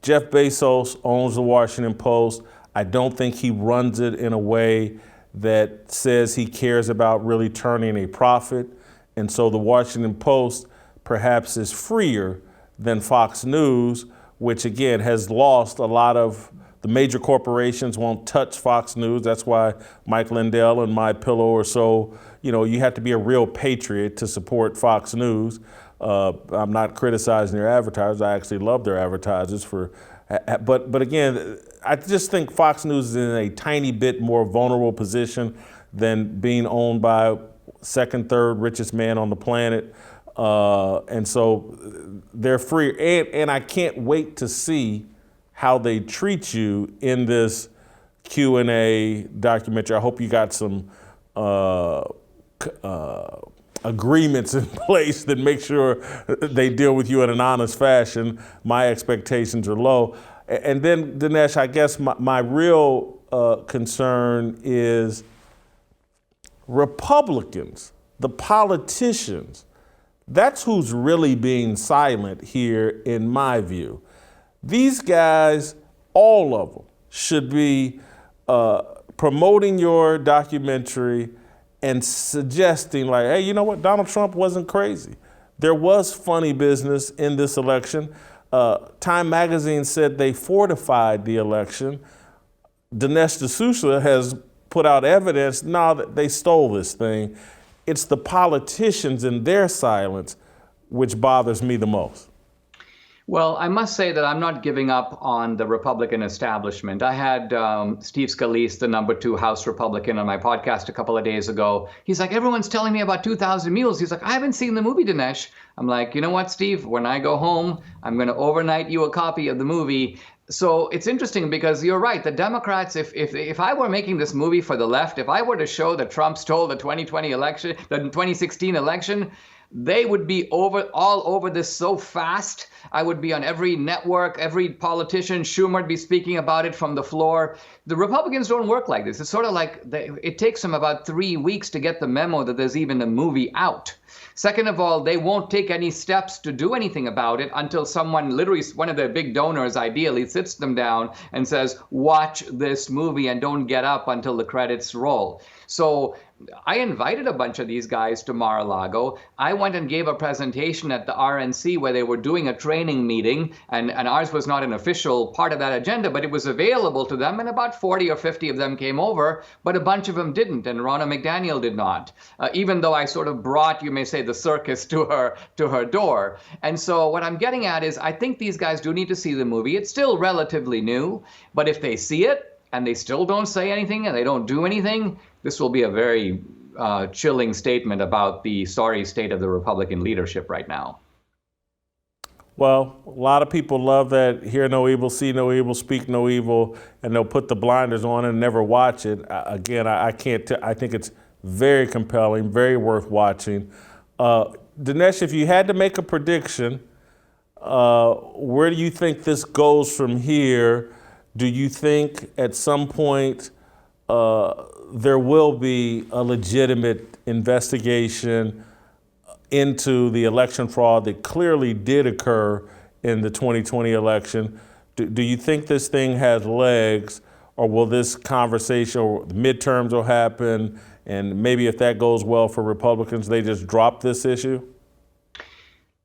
Jeff Bezos owns the Washington Post. I don't think he runs it in a way that says he cares about really turning a profit. And so the Washington Post perhaps is freer than Fox News, which again has lost a lot of the major corporations won't touch Fox News. That's why Mike Lindell and My Pillow are so, you have to be a real patriot to support Fox News. I'm not criticizing their advertisers. I actually love their advertisers but again, I just think Fox News is in a tiny bit more vulnerable position than being owned by second, third richest man on the planet. And so they're free. And I can't wait to see how they treat you in this Q&A documentary. I hope you got some agreements in place that make sure they deal with you in an honest fashion. My expectations are low. And then, Dinesh, I guess my real concern is Republicans, the politicians. That's who's really being silent here, in my view. These guys, all of them, should be promoting your documentary and suggesting like, hey, you know what? Donald Trump wasn't crazy. There was funny business in this election. Time magazine said they fortified the election. Dinesh D'Souza has put out evidence now that they stole this thing. It's the politicians and their silence which bothers me the most. Well, I must say that I'm not giving up on the Republican establishment. I had Steve Scalise, the number 2 House Republican, on my podcast a couple of days ago. He's like, everyone's telling me about 2,000 Mules. He's like, I haven't seen the movie, Dinesh. I'm like, you know what, Steve? When I go home, I'm going to overnight you a copy of the movie. So it's interesting because you're right. The Democrats, if I were making this movie for the left, if I were to show that Trump stole the 2020 election, the 2016 election, they would be all over this so fast. I would be on every network, every politician. Schumer would be speaking about it from the floor. The Republicans don't work like this. It's sort of like it takes them about 3 weeks to get the memo that there's even a movie out. Second of all, they won't take any steps to do anything about it until someone, literally one of their big donors ideally, sits them down and says, watch this movie and don't get up until the credits roll. So I invited a bunch of these guys to Mar-a-Lago. I went and gave a presentation at the RNC where they were doing a training meeting, and ours was not an official part of that agenda, but it was available to them, and about 40 or 50 of them came over, but a bunch of them didn't, and Ronna McDaniel did not, even though I sort of brought, you may say, the circus to her door. And so what I'm getting at is I think these guys do need to see the movie. It's still relatively new, but if they see it and they still don't say anything and they don't do anything, this will be a very chilling statement about the sorry state of the Republican leadership right now. Well, a lot of people love that hear no evil, see no evil, speak no evil, and they'll put the blinders on and never watch it. Again, I can't. I think it's very compelling, very worth watching. Dinesh, if you had to make a prediction, where do you think this goes from here? Do you think at some point there will be a legitimate investigation into the election fraud that clearly did occur in the 2020 election? Do you think this thing has legs, or will this conversation, or the midterms will happen, and maybe if that goes well for Republicans, they just drop this issue?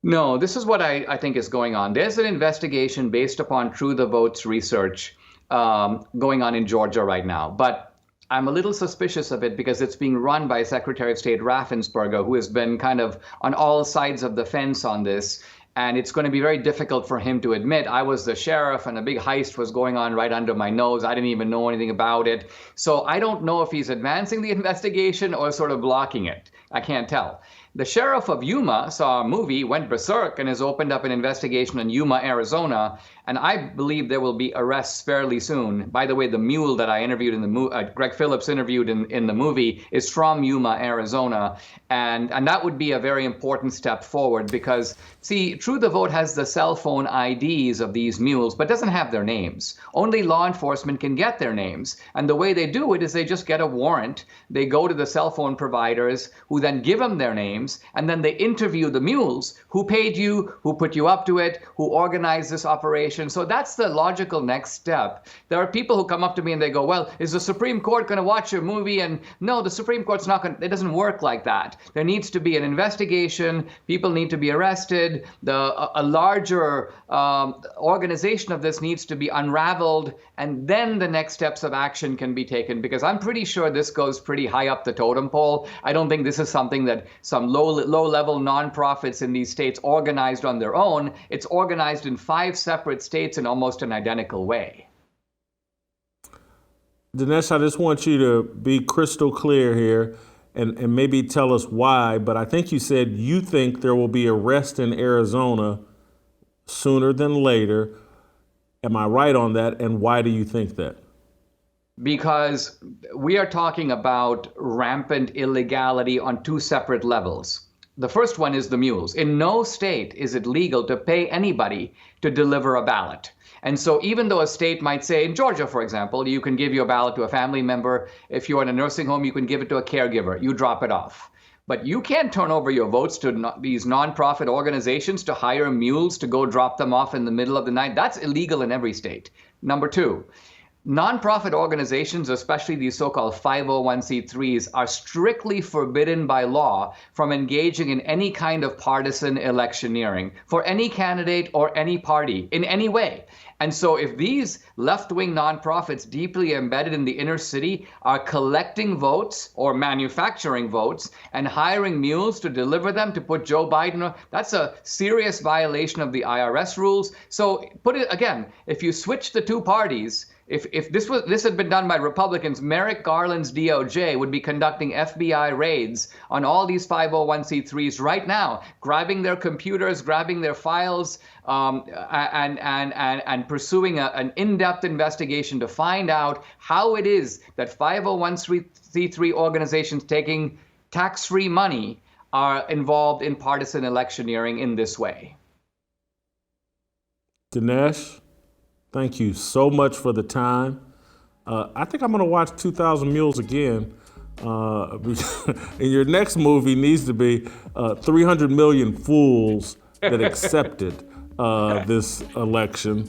No, this is what I think is going on. There's an investigation based upon True the Vote's research going on in Georgia right now. But I'm a little suspicious of it because it's being run by Secretary of State Raffensperger, who has been kind of on all sides of the fence on this. And it's going to be very difficult for him to admit, I was the sheriff and a big heist was going on right under my nose. I didn't even know anything about it. So I don't know if he's advancing the investigation or sort of blocking it. I can't tell. The sheriff of Yuma saw a movie, went berserk, and has opened up an investigation in Yuma, Arizona. And I believe there will be arrests fairly soon. By the way, the mule that I interviewed in the movie, Greg Phillips interviewed in the movie, is from Yuma, Arizona. And that would be a very important step forward because, see, True the Vote has the cell phone IDs of these mules, but doesn't have their names. Only law enforcement can get their names. And the way they do it is they just get a warrant. They go to the cell phone providers who then give them their names, and then they interview the mules. Who paid you? Who put you up to it? Who organized this operation? So that's the logical next step. There are people who come up to me and they go, well, is the Supreme Court going to watch your movie? And no, the Supreme Court's not going to, it doesn't work like that. There needs to be an investigation. People need to be arrested. A larger organization of this needs to be unraveled. And then the next steps of action can be taken, because I'm pretty sure this goes pretty high up the totem pole. I don't think this is something that some low-level nonprofits in these states organized on their own. It's organized in 5 separate states in almost an identical way. Dinesh, I just want you to be crystal clear here and maybe tell us why, but I think you said you think there will be arrests in Arizona sooner than later. Am I right on that? And why do you think that? Because we are talking about rampant illegality on 2 separate levels. The first one is the mules. In no state is it legal to pay anybody to deliver a ballot. And so even though a state might say, in Georgia, for example, you can give your ballot to a family member. If you're in a nursing home, you can give it to a caregiver. You drop it off. But you can't turn over your votes to these nonprofit organizations to hire mules to go drop them off in the middle of the night. That's illegal in every state. Number 2, nonprofit organizations, especially these so-called 501c3s, are strictly forbidden by law from engaging in any kind of partisan electioneering for any candidate or any party in any way. And so if these left-wing nonprofits deeply embedded in the inner city are collecting votes or manufacturing votes and hiring mules to deliver them to put Joe Biden on, that's a serious violation of the IRS rules. So put it again, if you switch the 2 parties, if this had been done by Republicans, Merrick Garland's DOJ would be conducting FBI raids on all these 501c3s right now, grabbing their computers, grabbing their files, and pursuing an in-depth investigation to find out how it is that 501c3 organizations taking tax-free money are involved in partisan electioneering in this way. Dinesh, thank you so much for the time. I think I'm going to watch 2,000 Mules again. And your next movie needs to be 300 million fools that accepted this election.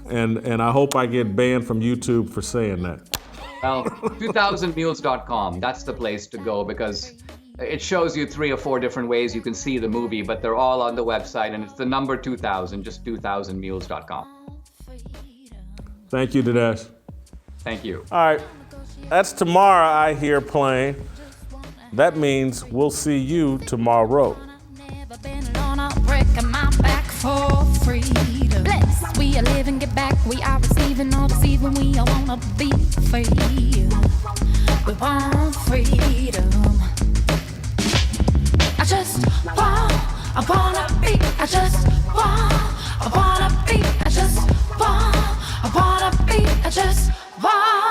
And I hope I get banned from YouTube for saying that. Well, 2000mules.com, that's the place to go, because it shows you 3 or 4 different ways you can see the movie, but they're all on the website, and it's the number 2000, just 2000mules.com. Thank you, Dinesh. Thank you. All right, that's tomorrow I hear playing. That means we'll see you tomorrow. For freedom. Blessed, we are living, get back, we are receiving, all deceiving, we all wanna be free. We want freedom. I just want, I wanna be, I just want, I wanna be, I just want, I wanna be, I just want.